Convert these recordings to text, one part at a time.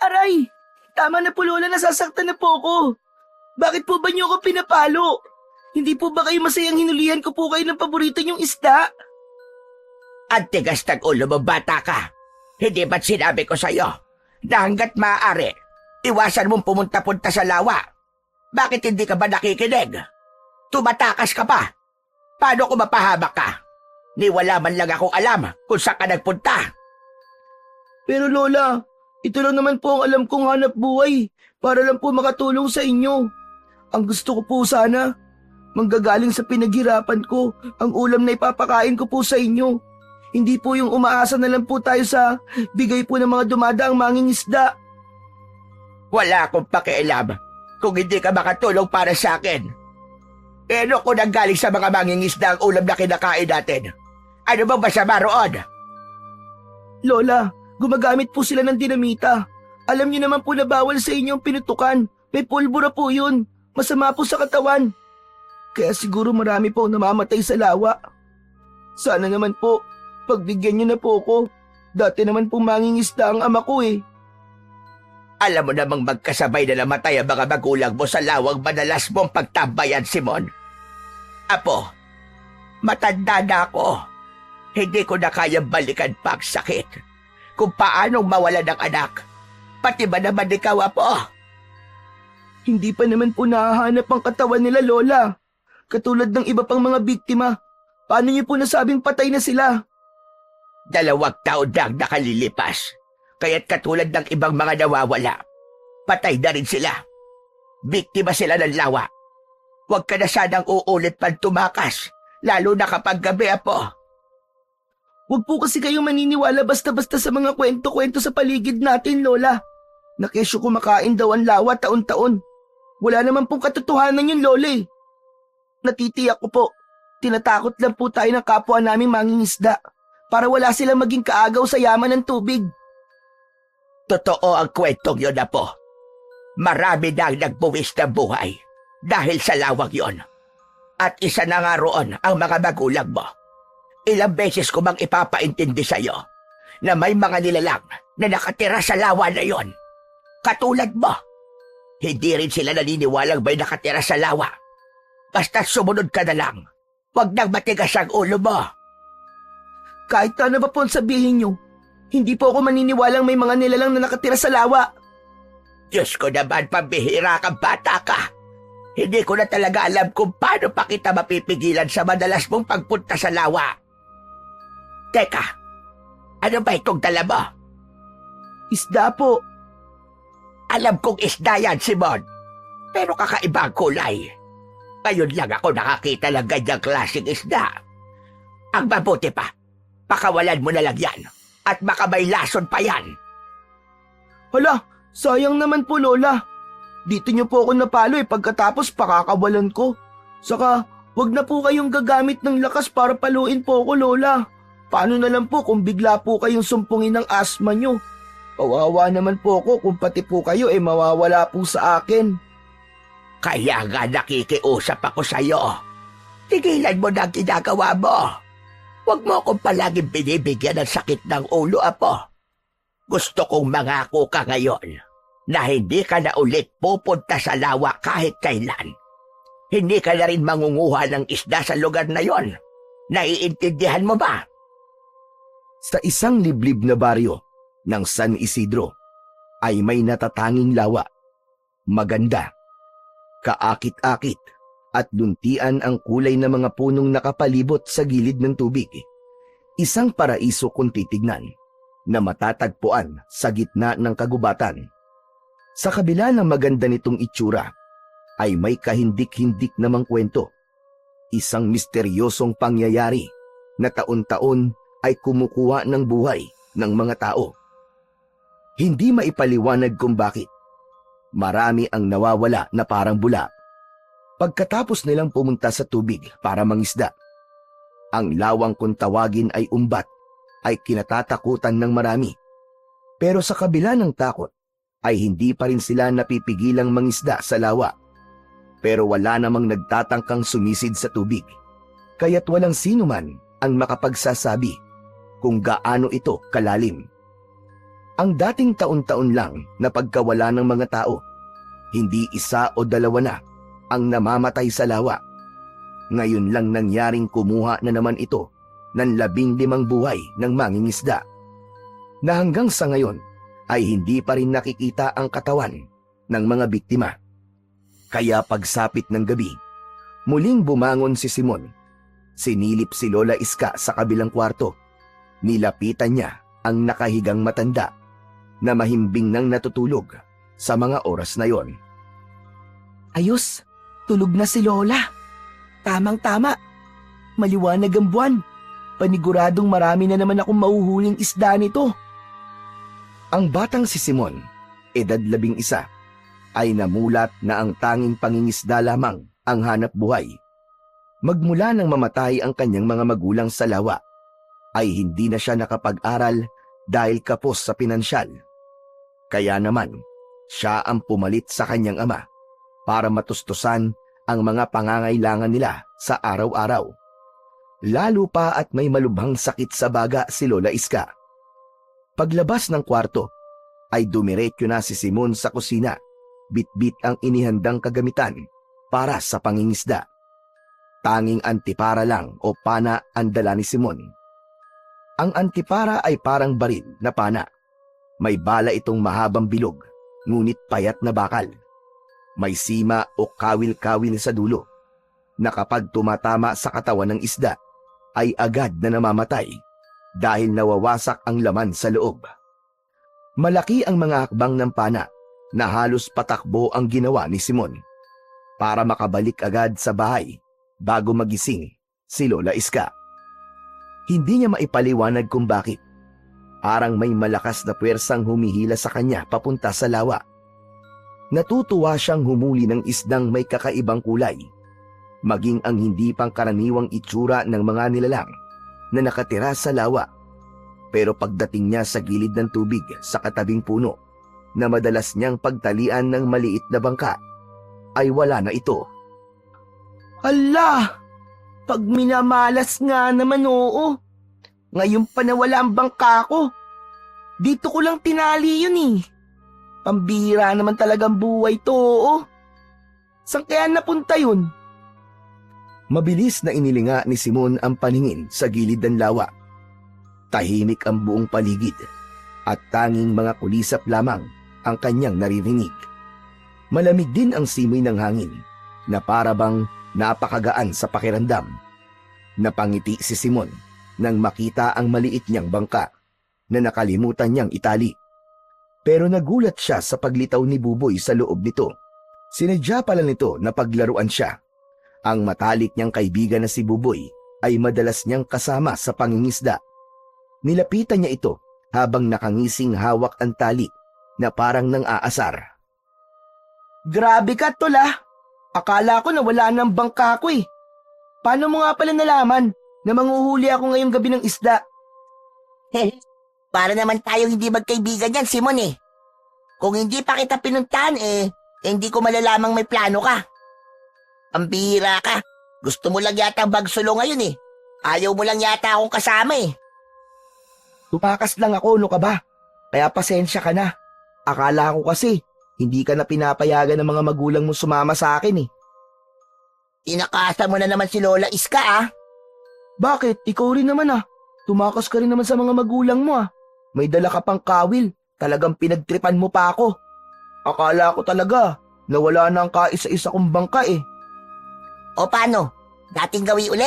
Aray! Tama na po Lola, nasasaktan na po ako. Bakit po ba niyo ako pinapalo? Hindi po ba kayo masayang hinulihan ko po kayo ng paborito niyong isda? Ang tigas ng ulo mo, bata ka. Hindi ba't sinabi ko sa'yo na hanggat maaari, iwasan mong pumunta-punta sa lawa? Bakit hindi ka ba nakikinig? Tumatakas ka pa. Paano ko mapahamak ka? Ni wala man lang akong alam kung saan ka nagpunta. Pero Lola, ito lang naman po ang alam kong hanap buhay para lang po makatulong sa inyo. Ang gusto ko po sana, manggagaling sa pinaghirapan ko, ang ulam na ipapakain ko po sa inyo. Hindi po yung umaasa na lang po tayo sa bigay po ng mga dumadaang mangingisda. Wala akong pakialam kung hindi ka makatulong para sa akin. Ano kung nanggaling sa mga mangingisda ang ulam na kinakain natin? Ano bang masama roon? Lola, gumagamit po sila ng dinamita. Alam niyo naman po na bawal sa inyo ang pinutukan. May pulbura po yun. Masama po sa katawan. Kaya siguro marami po namamatay sa lawa. Sana naman po, pagbigyan niyo na po ako. Dati naman po mangingisda ang ama ko eh. Alam mo namang magkasabay na namatay ang mga magulang mo sa lawang madalas mong pagtambayan, Simon. Apo, matanda na ako. Hindi ko na kayang balikan pa ang sakit. Kung paanong mawalan ng anak. Pati ba naman ikaw, Apo? Hindi pa naman po nahahanap ang katawan nila, Lola. Katulad ng iba pang mga biktima. Paano niyo po nasabing patay na sila? 2 taon na ang nakalilipas. Kaya't katulad ng ibang mga nawawala, patay na rin sila. Biktima sila ng lawa. Huwag ka na sanang uulit pang tumakas, lalo na kapag gabi, Apo. Huwag po kasi kayong maniniwala basta-basta sa mga kwento-kwento sa paligid natin, Lola. Na kesyo kumakain daw ang lawa taon-taon. Wala naman pong katotohanan yun, Lola eh. Natitiyak ko po, tinatakot lang po tayo ng kapwa naming mangingisda para wala silang maging kaagaw sa yaman ng tubig. Totoo ang kwentong yun, Apo. Marami na ang nagbuwis ng buhay dahil sa lawang yon. At isa na nga roon ang mga magulang mo. Ilang beses ko bang ipapaintindi sa'yo na may mga nilalang na nakatira sa lawa na yon. Katulad mo, hindi rin sila naniniwalang may nakatira sa lawa. Basta sumunod ka na lang. Huwag nang matigas ang ulo mo. Kahit ano ba po ang sabihin nyo, hindi po ako maniniwalang may mga nilalang na nakatira sa lawa. Diyos ko naman, pambihira kang bata ka. Hindi ko na talaga alam kung paano pa kita mapipigilan sa madalas mong pagpunta sa lawa. Teka, ano ba itong dala mo? Isda po. Alam kong isda yan, Simon. Pero kakaiba ang kulay. Ngayon lang ako nakakita ng ganyang klaseng isda. Ang mabuti pa, pakawalan mo na lang yan. At baka may lason pa yan. Hala, sayang naman po, Lola. Dito niyo po ako napalo eh, pagkatapos pakakawalan ko. Saka, wag na po kayong gagamit ng lakas para paluin po ako, Lola. Paano na lang po kung bigla po kayong sumpungin ng asma nyo? Kawawa naman po ako kung pati po kayo mawawala po sa akin. Kaya nga nakikiusap ako sa'yo. Tigilan mo na ang ginagawa mo. Huwag mo akong palaging binibigyan ng sakit ng ulo, Apo. Gusto kong mangako ka ngayon na hindi ka na ulit pupunta sa lawa kahit kailan. Hindi ka na rin mangunguha ng isda sa lugar na yon. Naiintindihan mo ba? Sa isang liblib na baryo ng San Isidro ay may natatanging lawa. Maganda, kaakit-akit at luntian ang kulay ng mga punong nakapalibot sa gilid ng tubig. Isang paraiso kung titignan na matatagpuan sa gitna ng kagubatan. Sa kabila ng maganda nitong itsura ay may kahindik-hindik namang kwento. Isang misteryosong pangyayari na taon-taon ay kumukuha ng buhay ng mga tao. Hindi maipaliwanag kung bakit. Marami ang nawawala na parang bula. Pagkatapos nilang pumunta sa tubig para mangisda, ang lawang kung tawagin ay umbat ay kinatatakutan ng marami. Pero sa kabila ng takot ay hindi pa rin sila napipigilang mangisda sa lawa. Pero wala namang nagtatangkang sumisid sa tubig. Kaya't walang sino man ang makapagsasabi kung gaano ito kalalim. Ang dating taon-taon lang na pagkawala ng mga tao, hindi isa o dalawa na ang namamatay sa lawa. Ngayon lang nangyaring kumuha na naman ito ng 15 buhay ng mangingisda, na hanggang sa ngayon ay hindi pa rin nakikita ang katawan ng mga biktima. Kaya pagsapit ng gabi, muling bumangon si Simon. Sinilip si Lola Iska sa kabilang kwarto. Nilapitan niya ang nakahigang matanda na mahimbing nang natutulog sa mga oras na yon. Ayos, tulog na si Lola. Tamang-tama. Maliwanag ang buwan. Paniguradong marami na naman akong mahuhuling isda nito. Ang batang si Simon, edad 11, ay namulat na ang tanging pangingisda lamang ang hanap buhay. Magmula nang mamatay ang kanyang mga magulang sa lawa, ay hindi na siya nakapag-aral dahil kapos sa pinansyal. Kaya naman, siya ang pumalit sa kanyang ama para matustusan ang mga pangangailangan nila sa araw-araw. Lalo pa at may malubhang sakit sa baga si Lola Iska. Paglabas ng kwarto, ay dumiretso na si Simon sa kusina, bitbit ang inihandang kagamitan para sa pangingisda. Tanging antipara lang o pana ang dala ni Simon. Ang antipara ay parang baril na pana. May bala itong mahabang bilog, ngunit payat na bakal. May sima o kawil-kawil sa dulo, na kapag tumatama sa katawan ng isda, ay agad na namamatay dahil nawawasak ang laman sa loob. Malaki ang mga hakbang ng pana na halos patakbo ang ginawa ni Simon para makabalik agad sa bahay bago magising si Lola Iska. Hindi niya maipaliwanag kung bakit. Parang may malakas na puwersang humihila sa kanya papunta sa lawa. Natutuwa siyang humuli ng isdang may kakaibang kulay, maging ang hindi pangkaraniwang itsura ng mga nilalang na nakatira sa lawa. Pero pagdating niya sa gilid ng tubig sa katabing puno na madalas niyang pagtalian ng maliit na bangka, ay wala na ito. Hala! Pag minamalas nga naman, oo. Ngayon pa nawala ang bangka ko. Dito ko lang tinali yun eh. Pambihira naman talagang buhay to, oo. Saan kaya napunta yun? Mabilis na inilinga ni Simon ang paningin sa gilid ng lawa. Tahimik ang buong paligid at tanging mga kulisap lamang ang kanyang naririnig. Malamig din ang simoy ng hangin na para bang napakagaan sa pakiramdam. Napangiti si Simon nang makita ang maliit niyang bangka na nakalimutan niyang itali. Pero nagulat siya sa paglitaw ni Buboy sa loob nito. Sinadya pala nito na paglaruan siya. Ang matalik niyang kaibigan na si Buboy ay madalas niyang kasama sa pangingisda. Nilapitan niya ito habang nakangising hawak ang tali na parang nang aasar. Grabe ka, tol ah. Akala ko na wala ng bangka ko eh. Paano mo nga pala nalaman na manghuhuli ako ngayong gabi ng isda? Para naman tayong hindi magkaibigan yan, Simon eh. Kung hindi pa kita pinuntahan hindi ko malalamang may plano ka. Ang bihira ka. Gusto mo lang yata bagsulo ngayon eh. Ayaw mo lang yata akong kasama eh. Tumakas lang ako, no ka ba? Kaya pasensya ka na. Akala ko kasi, hindi ka na pinapayagan ng mga magulang mo sumama sa akin eh. Inakasa mo na naman si Lola Iska ah. Bakit? Ikaw rin naman ah. Tumakas ka rin naman sa mga magulang mo ah. May dala ka pang kawil. Talagang pinagtripan mo pa ako. Akala ko talaga na wala na ang kaisa-isa kong bangka eh. O paano? Dating gawi uli?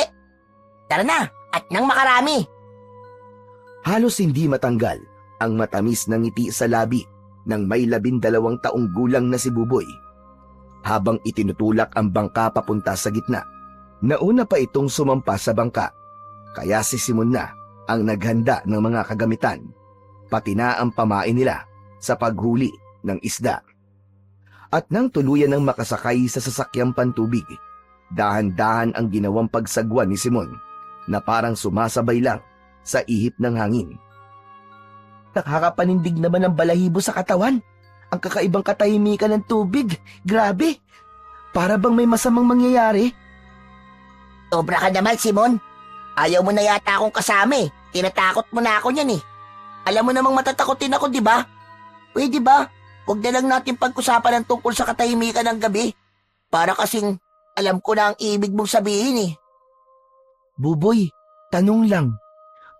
Tara na, at nang makarami. Halos hindi matanggal ang matamis na ngiti sa labi ng may 12 taong gulang na si Buboy. Habang itinutulak ang bangka papunta sa gitna, nauna pa itong sumampa sa bangka. Kaya si Simon na ang naghanda ng mga kagamitan, pati na ang pamain nila sa paghuli ng isda. At nang tuluyan ng makasakay sa sasakyang pantubig, dahan-dahan ang ginawang pagsagwan ni Simon na parang sumasabay lang sa ihip ng hangin. Nakakapanindig naman ang balahibo sa katawan. Ang kakaibang katahimikan ng tubig. Grabe. Para bang may masamang mangyayari? Sobra ka naman, Simon. Ayaw mo na yata akong kasama eh. Tinatakot mo na ako niyan eh. Alam mo namang matatakotin ako, di ba? Pwede ba? Huwag na lang natin pag-usapan ng tungkol sa katahimikan ng gabi. Para kasing alam ko na ang ibig mong sabihin eh. Buboy, tanong lang.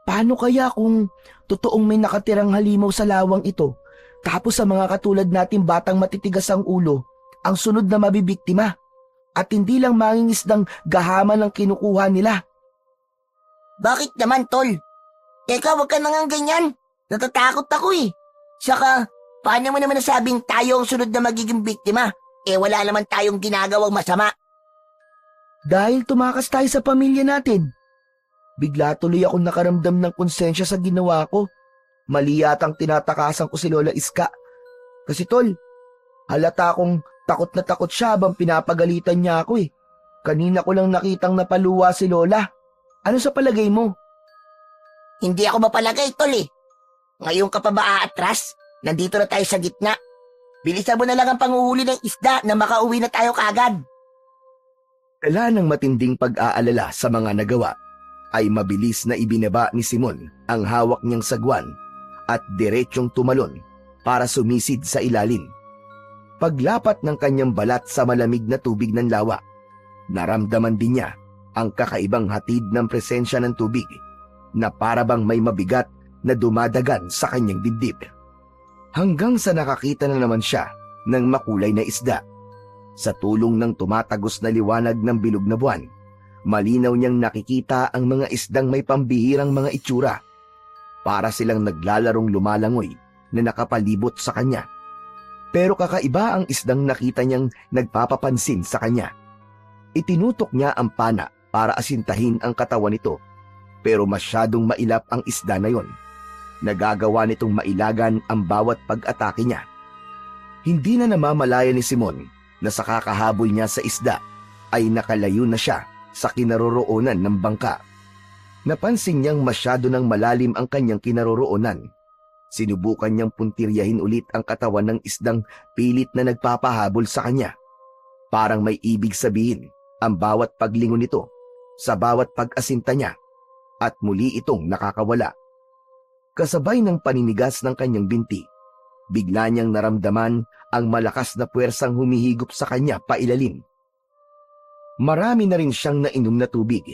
Paano kaya kung totoong may nakatirang halimaw sa lawang ito, tapos sa mga katulad natin batang matitigas ang ulo, ang sunod na mabibiktima, at hindi lang mangingisdang gahaman ang kinukuha nila? Bakit naman, tol? Teka, huwag ka nang ganyan. Natatakot ako eh. Saka, paano mo naman nasabing tayo ang sunod na magiging biktima? Wala naman tayong ginagawang masama. Dahil tumakas tayo sa pamilya natin. Bigla tuloy akong nakaramdam ng konsensya sa ginawa ko. Mali yatang tinatakasan ko si Lola Iska. Kasi tol, halata akong takot na takot siya habang pinapagalitan niya ako eh. Kanina ko lang nakitang napaluwa si Lola. Ano sa palagay mo? Hindi ako mapalagay, tol eh. Ngayon ka pa ba aatras? Nandito na tayo sa gitna. Bilisan mo na lang ang panguhuli ng isda na makauwi na tayo kaagad. Dala ng matinding pag-aalala sa mga nagawa, ay mabilis na ibinaba ni Simon ang hawak niyang sagwan at diretsyong tumalon para sumisid sa ilalim. Paglapat ng kanyang balat sa malamig na tubig ng lawa, naramdaman din niya ang kakaibang hatid ng presensya ng tubig na parabang may mabigat na dumadagan sa kanyang dibdib. Hanggang sa nakakita na naman siya ng makulay na isda. Sa tulong ng tumatagos na liwanag ng bilog na buwan, malinaw niyang nakikita ang mga isdang may pambihirang mga itsura. Para silang naglalarong lumalangoy na nakapalibot sa kanya. Pero kakaiba ang isdang nakita niyang nagpapapansin sa kanya. Itinutok niya ang pana para asintahin ang katawan nito, pero masyadong mailap ang isda na yon. Nagagawa nitong mailagan ang bawat pag-atake niya. Hindi na namamalaya ni Simon na sa kakahabol niya sa isda ay nakalayo na siya sa kinaroroonan ng bangka. Napansin niyang masyado ng malalim ang kanyang kinaroroonan. Sinubukan niyang puntiryahin ulit ang katawan ng isdang pilit na nagpapahabol sa kanya. Parang may ibig sabihin ang bawat paglingon nito sa bawat pag-asinta niya, at muli itong nakakawala. Kasabay ng paninigas ng kanyang binti, bigla niyang naramdaman ang malakas na puwersang humihigop sa kanya pailalim. Marami na rin siyang nainom na tubig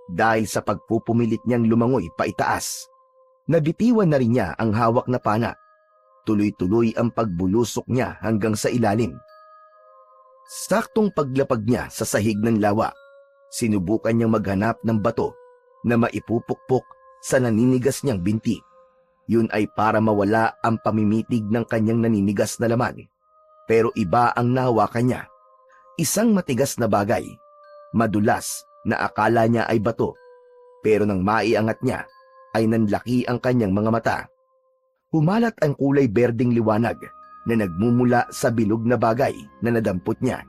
dahil sa pagpupumilit niyang lumangoy paitaas. Nabitiwan na rin niya ang hawak na pana. Tuloy-tuloy ang pagbulusok niya hanggang sa ilalim. Saktong paglapag niya sa sahig ng lawa, sinubukan niyang maghanap ng bato na maipupukpok sa naninigas niyang binti. Yun ay para mawala ang pamimitig ng kanyang naninigas na laman. Pero iba ang nahawakan niya. Isang matigas na bagay, madulas na akala niya ay bato. Pero nang maiangat niya, ay nanlaki ang kanyang mga mata. Humalat ang kulay berdeng liwanag na nagmumula sa bilog na bagay na nadampot niya.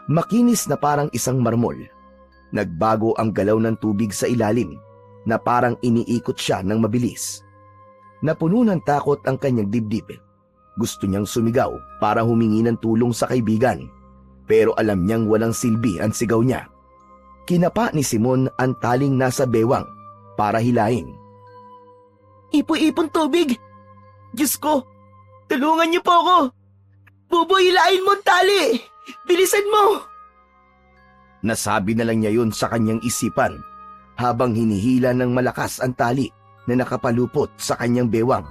Makinis na parang isang marmol. Nagbago ang galaw ng tubig sa ilalim na parang iniikot siya ng mabilis. Napuno ng takot ang kanyang dibdib. Gusto niyang sumigaw para humingi ng tulong sa kaibigan, pero alam niyang walang silbi ang sigaw niya. Kinapa ni Simon ang taling nasa bewang para hilahin. Ipo-ipon tubig! Diyos ko, tulungan niyo po ako! Buboy, hilahin mo ang tali! Bilisan mo! Nasabi na lang niya yun sa kanyang isipan habang hinihila ng malakas ang tali na nakapalupot sa kanyang bewang.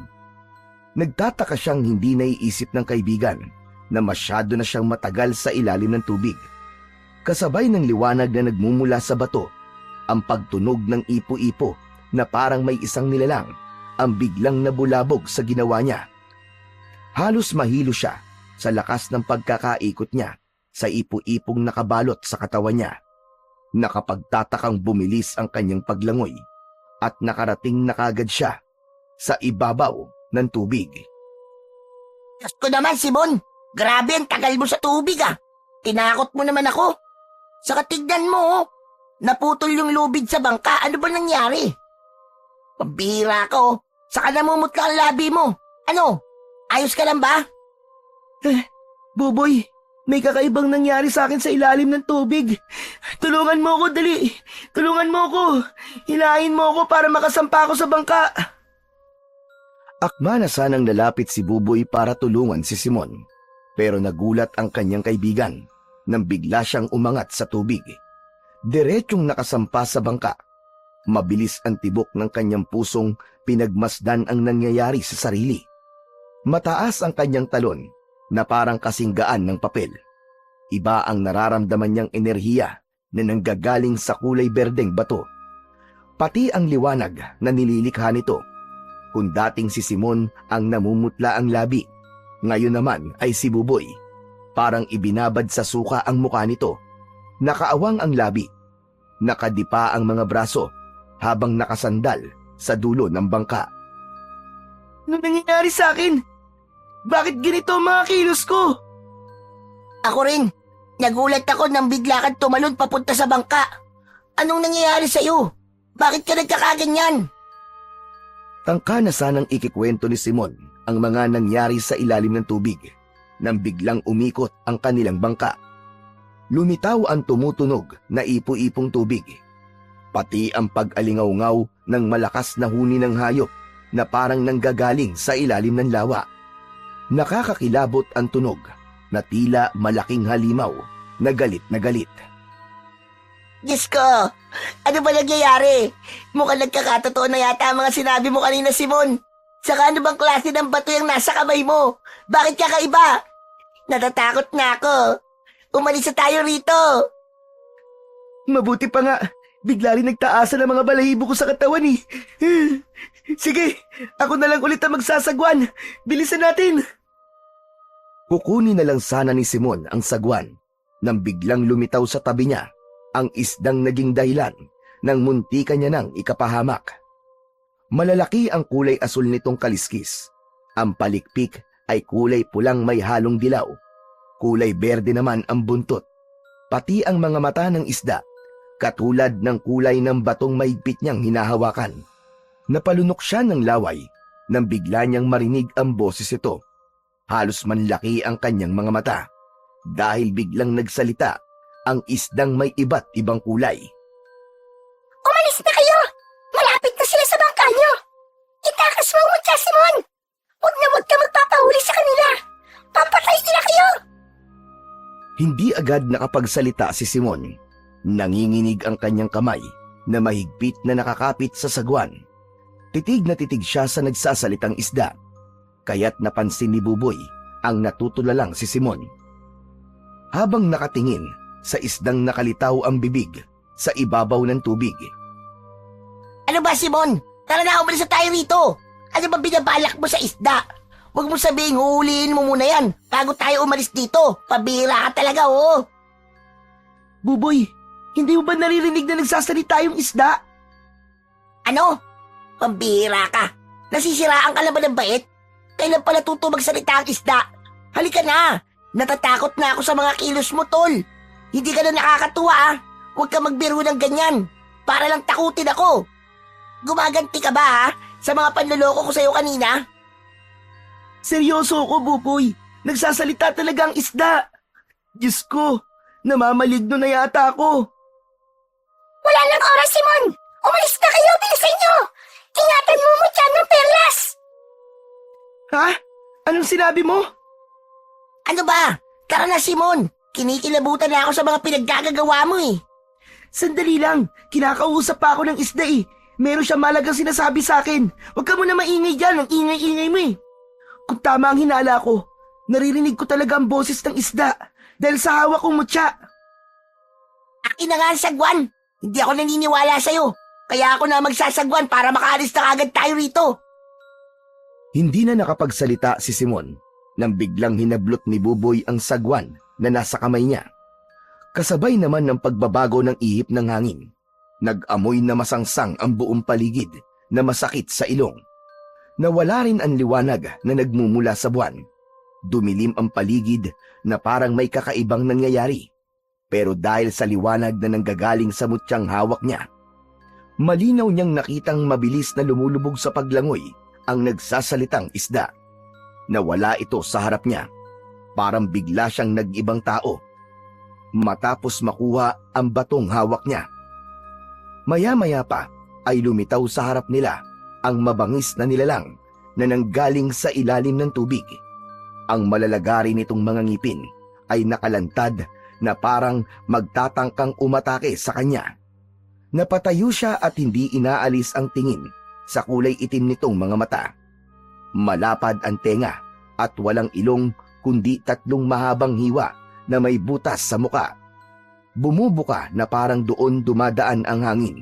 Nagtataka siyang hindi naiisip ng kaibigan na masyado na siyang matagal sa ilalim ng tubig. Kasabay ng liwanag na nagmumula sa bato, ang pagtunog ng ipo-ipo na parang may isang nilalang ang biglang nabulabog sa ginawa niya. Halos mahilo siya sa lakas ng pagkakaikot niya sa ipo-ipong nakabalot sa katawan niya. Nakapagtatakang bumilis ang kanyang paglangoy at nakarating na kagad siya sa ibabaw ng tubig. Diyos ko naman, Simon! Grabe ang tagal mo sa tubig ah! Tinakot mo naman ako! Saka tignan mo, oh! Naputol yung lubid sa bangka. Ano ba nangyari? Pambihira ka, oh! Saka namumutla ang labi mo! Ano? Ayos ka lang ba? Buboy, may kakaibang nangyari sa akin sa ilalim ng tubig. Tulungan mo ako, dali. Tulungan mo ako. Hilahin mo ako para makasampa ako sa bangka. Akma na sanang lalapit si Buboy para tulungan si Simon, pero nagulat ang kanyang kaibigan nang bigla siyang umangat sa tubig. Diretsyong nakasampa sa bangka. Mabilis ang tibok ng kanyang pusong pinagmasdan ang nangyayari sa sarili. Mataas ang kanyang talon na parang kasinggaan ng papel. Iba ang nararamdaman niyang enerhiya na nanggagaling sa kulay berdeng bato. Pati ang liwanag na nililikha nito. Kung dating si Simon ang namumutla ang labi, ngayon naman ay si Buboy. Parang ibinabad sa suka ang mukha nito. Nakaawang ang labi. Nakadipa ang mga braso habang nakasandal sa dulo ng bangka. Ano nangyayari sa akin? Bakit ganito ang mga kilos ko? Ako rin. Nagulat ako nang bigla kang tumalon papunta sa bangka. Anong nangyayari sa'yo? Bakit ka nagkakaganyan? Tangka na sanang ikikwento ni Simon ang mga nangyari sa ilalim ng tubig nang biglang umikot ang kanilang bangka. Lumitaw ang tumutunog na ipo-ipong tubig. Pati ang pag-alingaw-ngaw ng malakas na huni ng hayop na parang nanggagaling sa ilalim ng lawa. Nakakakilabot ang tunog na tila malaking halimaw na galit na galit. Diyos ko, ano ba nangyayari? Mukhang nagkakatotoo na yata ang mga sinabi mo kanina, Simon. Saka ano bang klase ng bato yung nasa kamay mo? Bakit kakaiba? Natatakot na ako. Umalis na tayo rito. Mabuti pa nga, bigla rin nagtaasan ang mga balahibo ko sa katawan eh. Sige, ako na lang ulit ang magsasagwan. Bilisan natin. Kukunin na lang sana ni Simon ang sagwan nang biglang lumitaw sa tabi niya ang isdang naging dahilan ng muntika niya nang ikapahamak. Malalaki ang kulay asul nitong kaliskis. Ang palikpik ay kulay pulang may halong dilaw. Kulay berde naman ang buntot. Pati ang mga mata ng isda, katulad ng kulay ng batong mahigpit niyang hinahawakan. Napalunok siya ng laway nang bigla niyang marinig ang boses ito. Halos manlaki ang kanyang mga mata dahil biglang nagsalita ang isdang may iba't ibang kulay. Umalis na kayo! Malapit na sila sa bangka nyo! Itakas mo ang mutya, Simon! Huwag ka magpapahuli sa kanila! Papatay sila kayo! Hindi agad nakapagsalita si Simon. Nanginginig ang kanyang kamay na mahigpit na nakakapit sa sagwan. Titig na titig siya sa nagsasalitang isda. Kaya't napansin ni Buboy ang natutulalang si Simon. Habang nakatingin sa isdang nakalitaw ang bibig sa ibabaw ng tubig. Ano ba, Simon? Tara na, umalis na tayo rito. Ano ba binabalak mo sa isda? Huwag mo sabihing huhulihin mo muna yan bago tayo umalis dito. Pabira ka talaga, oh. Buboy, hindi mo ba naririnig na nagsasalita yung isda? Ano? Pambira ka. Nasisiraan ka na ba ng bait? Kailan pala tuto magsalita ang isda? Halika na. Natatakot na ako sa mga kilos mo, tol. Hindi ka na nakakatuwa, ah. Huwag ka magbiro ng ganyan. Para lang takutin ako. Gumaganti ka ba, ha? Sa mga panloloko ko sa'yo kanina? Seryoso ako, Buboy. Nagsasalita talaga ang isda. Diyos ko, namamaligno na yata ako. Wala nang oras, Simon! Umalis na kayo! Bilisan nyo! Ingatan mo mutya ng perlas! Ha? Anong sinabi mo? Ano ba? Tara na, Simon. Kinikilabutan na ako sa mga pinaggagawa mo, eh. Sandali lang, kinakausap pa ako ng isda eh. Meron siya malagang sinasabi sa akin. Huwag ka muna maingay dyan, ang ingay-ingay mo eh. Kung tama ang hinala ko, naririnig ko talaga ang boses ng isda dahil sa hawak kong mutya. Akin na nga ang sagwan. Hindi ako naniniwala sa'yo. Kaya ako na magsasagwan para makaalis na agad tayo rito. Hindi na nakapagsalita si Simon nang biglang hinablot ni Buboy ang sagwan na nasa kamay niya. Kasabay naman ng pagbabago ng ihip ng hangin. Nag-amoy na masangsang ang buong paligid na masakit sa ilong. Nawala rin ang liwanag na nagmumula sa buwan. Dumilim ang paligid na parang may kakaibang nangyayari. Pero dahil sa liwanag na nanggagaling sa mutyang hawak niya, malinaw niyang nakitang mabilis na lumulubog sa paglangoy ang nagsasalitang isda. Nawala ito sa harap niya. Parang bigla siyang nag-ibang tao. Matapos makuha ang batong hawak niya. Maya-maya pa ay lumitaw sa harap nila ang mabangis na nilalang na nanggaling sa ilalim ng tubig. Ang malalagari nitong mga ngipin ay nakalantad na parang magtatangkang umatake sa kanya. Napatayo siya at hindi inaalis ang tingin sa kulay itim nitong mga mata. Malapad ang tenga at walang ilong kundi 3 mahabang hiwa na may butas sa muka. Bumubuka na parang doon dumadaan ang hangin.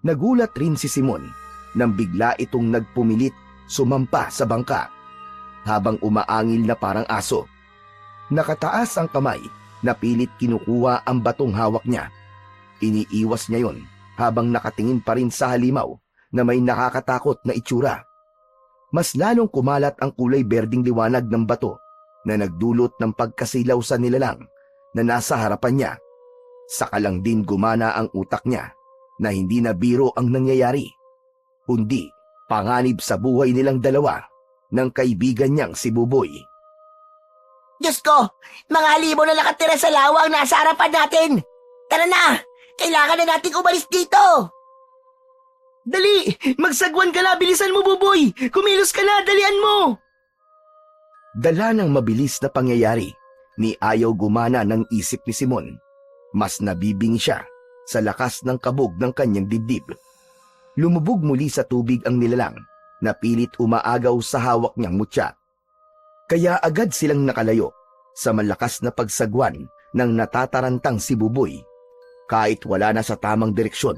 Nagulat rin si Simon nang bigla itong nagpumilit sumampa sa bangka habang umaangil na parang aso. Nakataas ang kamay na pilit kinukuha ang batong hawak niya. Iniiwas niya yon habang nakatingin pa rin sa halimaw na may nakakatakot na itsura. Mas lalong kumalat ang kulay berding liwanag ng bato na nagdulot ng pagkasilaw sa nilalang na nasa harapan niya. Saka lang din gumana ang utak niya na hindi na biro ang nangyayari, kundi panganib sa buhay nilang dalawa ng kaibigan niyang si Buboy. Diyos ko, mga halimaw na nakatira sa lawa ang nasa harapan natin. Tara na, kailangan na nating umalis dito. Dali! Magsagwan ka na! Bilisan mo, Buboy! Kumilos ka na! Dalian mo! Dala ng mabilis na pangyayari, ni ayaw gumana ng isip ni Simon. Mas nabibingi siya sa lakas ng kabog ng kanyang dibdib. Lumubog muli sa tubig ang nilalang na pilit umaagaw sa hawak niyang mutya. Kaya agad silang nakalayo sa malakas na pagsagwan ng natatarantang si Buboy. Kahit wala na sa tamang direksyon,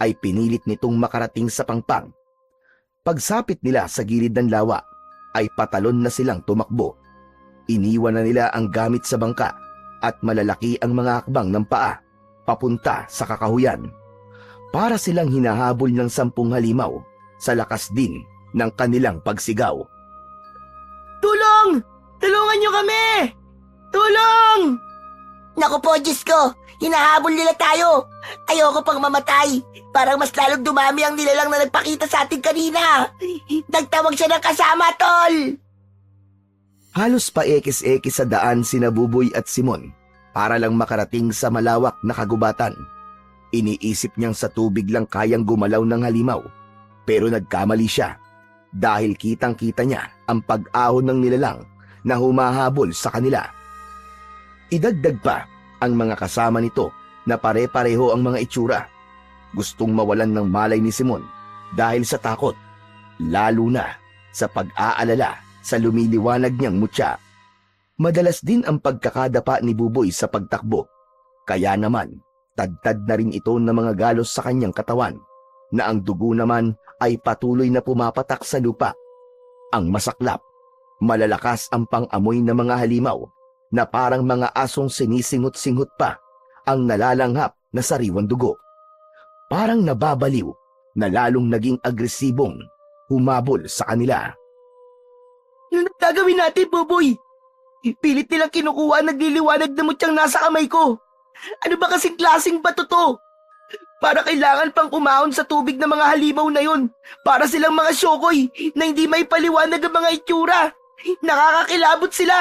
ay pinilit nitong makarating sa pangpang. Pagsapit nila sa gilid ng lawa, ay patalon na silang tumakbo. Iniwan na nila ang gamit sa bangka at malalaki ang mga akbang ng paa papunta sa kakahuyan. Para silang hinahabol ng 10 halimaw sa lakas din ng kanilang pagsigaw. Tulong! Tulungan niyo kami! Tulong! Naku po, Diyos ko, hinahabol nila tayo. Ayoko pang mamatay. Parang mas lalong dumami ang nilalang na nagpakita sa atin kanina. Nagtawag siya ng kasama, tol. Halos paekis-ekis sa daan sina Buboy at Simon para lang makarating sa malawak na kagubatan. Iniisip niyang sa tubig lang kayang gumalaw ng halimaw, pero nagkamali siya dahil kitang-kita niya ang pag-ahon ng nilalang na humahabol sa kanila. Idagdag pa ang mga kasama nito na pare-pareho ang mga itsura. Gustong mawalan ng malay ni Simon dahil sa takot, lalo na sa pag-aalala sa lumiliwanag niyang mutya. Madalas din ang pagkakadapa ni Buboy sa pagtakbo, kaya naman tadtad na rin ito ng mga galos sa kanyang katawan na ang dugo naman ay patuloy na pumapatak sa lupa. Ang masaklap, malalakas ang pang-amoy ng mga halimaw na parang mga asong sinisingot-singot pa ang nalalanghap na sariwang dugo. Parang nababaliw na lalong naging agresibong humabol sa kanila. Ano gagawin natin, Buboy? Pilit nilang kinukuha ang nagliliwanag na mutyang nasa kamay ko. Ano ba kasing klaseng bato to? Para kailangan pang umahon sa tubig ng mga halimaw na yun. Para silang mga syokoy na hindi may paliwanag ang mga itsura. Nakakakilabot sila.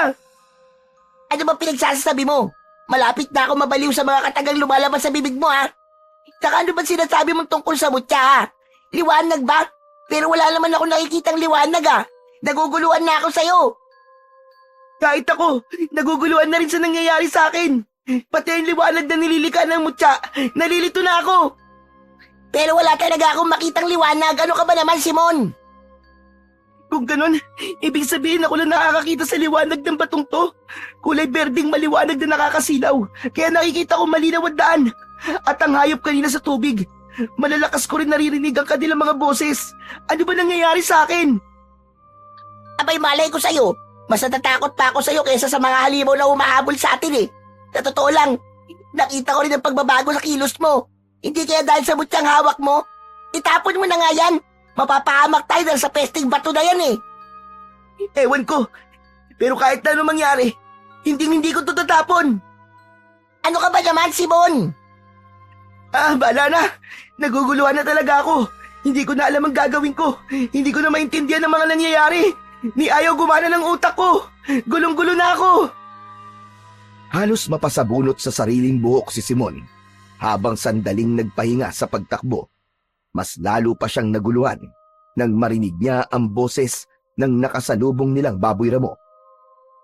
Ano ba pinagsasabi mo? Malapit na ako mabaliw sa mga katagang lumalabas sa bibig mo, ha? Saka ano ba sinasabi mong tungkol sa mutya, ha? Liwanag ba? Pero wala naman ako nakikitang liwanag, ha? Naguguluhan na ako sa'yo. Kahit ako, naguguluhan na rin sa nangyayari sa akin. Pati ang liwanag na nililika ng mutya, nalilito na ako. Pero wala talaga akong makitang liwanag. Ano ka ba naman, Simon? Kung ganon, ibig sabihin ako lang nakakakita sa liwanag ng batong to. Kulay berding maliwanag na nakakasilaw, kaya nakikita ko malinaw ang daan. At ang hayop kanina sa tubig. Malalakas ko rin naririnig ang kanilang mga boses. Ano ba nangyayari sa akin? Abay, malay ko sa'yo. Mas natatakot pa ako sa'yo kaysa sa mga halimaw na humahabol sa atin, eh. Sa totoo lang, nakita ko rin ang pagbabago sa kilos mo. Hindi kaya dahil sa mutyang hawak mo? Itapon mo na nga yan. Mapapahamak tayo dahil sa pesting bato na yan, eh. Ewan ko. Pero kahit na ano mangyari, hindi ko to tatapon. Ano ka ba naman, Simon? Bahala na. Naguguluhan na talaga ako. Hindi ko na alam ang gagawin ko. Hindi ko na maintindihan ang mga nangyayari. Ni ayaw gumana ng utak ko. Gulong-gulo na ako. Halos mapasabunot sa sariling buhok si Simon habang sandaling nagpahinga sa pagtakbo. Mas lalo pa siyang naguluhan nang marinig niya ang boses ng nakasalubong nilang baboy ramo.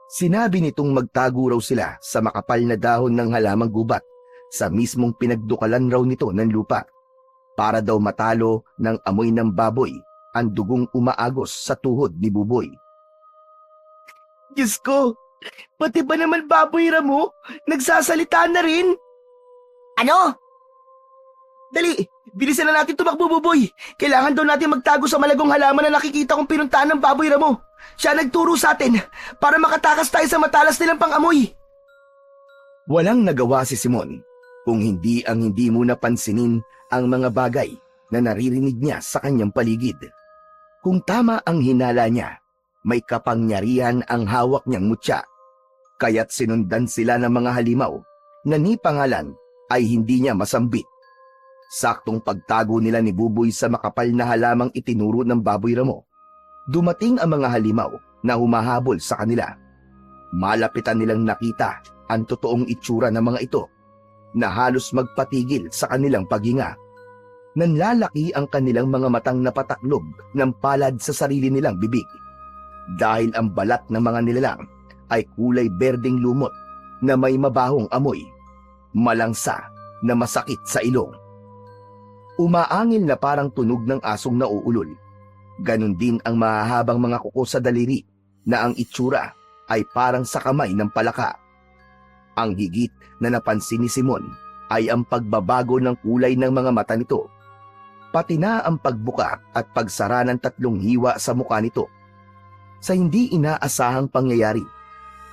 Sinabi nitong magtago raw sila sa makapal na dahon ng halamang gubat sa mismong pinagdukalan raw nito ng lupa para daw matalo ng amoy ng baboy ang dugong umaagos sa tuhod ni Buboy. Diyos ko, pati ba naman baboy ramo? Nagsasalita na rin? Ano? Dali, bilisan na natin tumakbo, Buboy. Kailangan daw natin magtago sa malagong halaman na nakikita kong pinuntahan ng baboy ramo. Siya nagturo sa atin para makatakas tayo sa matalas nilang pang-amoy. Walang nagawa si Simon kung hindi muna pansinin ang mga bagay na naririnig niya sa kanyang paligid. Kung tama ang hinala niya, may kapangyarihan ang hawak niyang mutya. Kaya't sinundan sila ng mga halimaw na ni pangalan ay hindi niya masambit. Saktong pagtago nila ni Buboy sa makapal na halamang itinuro ng baboy ramo, dumating ang mga halimaw na humahabol sa kanila. Malapitan nilang nakita ang totoong itsura ng mga ito na halos magpatigil sa kanilang paghinga. Nanlalaki ang kanilang mga matang napataklog ng palad sa sarili nilang bibig dahil ang balat ng mga nilalang ay kulay berdeng lumot na may mabahong amoy, malangsa na masakit sa ilong. Umaangil na parang tunog ng asong nauulol. Ganon din ang mahahabang mga kuko sa daliri na ang itsura ay parang sa kamay ng palaka. Ang higit na napansin ni Simon ay ang pagbabago ng kulay ng mga mata nito, pati na ang pagbuka at pagsara ng 3 hiwa sa mukha nito. Sa hindi inaasahang pangyayari,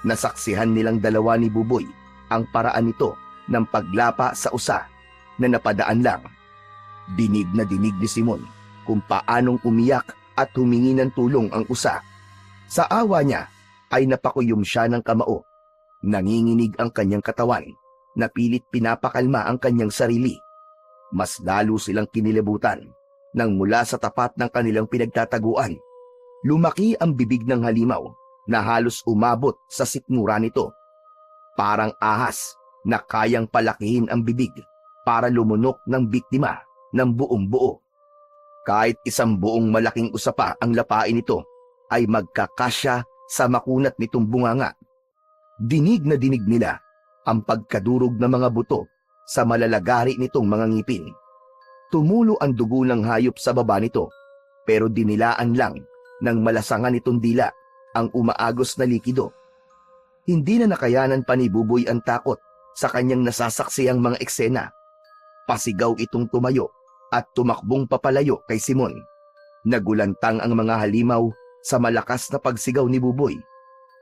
nasaksihan nilang dalawa ni Buboy ang paraan nito ng paglapa sa usa na napadaan lang. Dinig na dinig ni Simon kung paanong umiyak at humingi ng tulong ang usa. Sa awa niya ay napakuyom siya ng kamao. Nanginginig ang kanyang katawan, na pilit pinapakalma ang kanyang sarili. Mas lalo silang kinilabutan nang mula sa tapat ng kanilang pinagtataguan, lumaki ang bibig ng halimaw na halos umabot sa sikmura nito. Parang ahas na kayang palakihin ang bibig para lumunok ng biktima ng buong buo. Kahit isang buong malaking usapa ang lapain nito, ay magkakasya sa makunat nitong bunganga. Dinig na dinig nila ang pagkadurog ng mga buto sa malalagari nitong mga ngipin. Tumulo ang dugo ng hayop sa baba nito, pero dinilaan lang ng malasangan nitong dila ang umaagos na likido. Hindi na nakayanan pa ni Buboy ang takot sa kanyang nasasaksiyang mga eksena. Pasigaw itong tumayo at tumakbong papalayo kay Simon. Nagulantang ang mga halimaw sa malakas na pagsigaw ni Buboy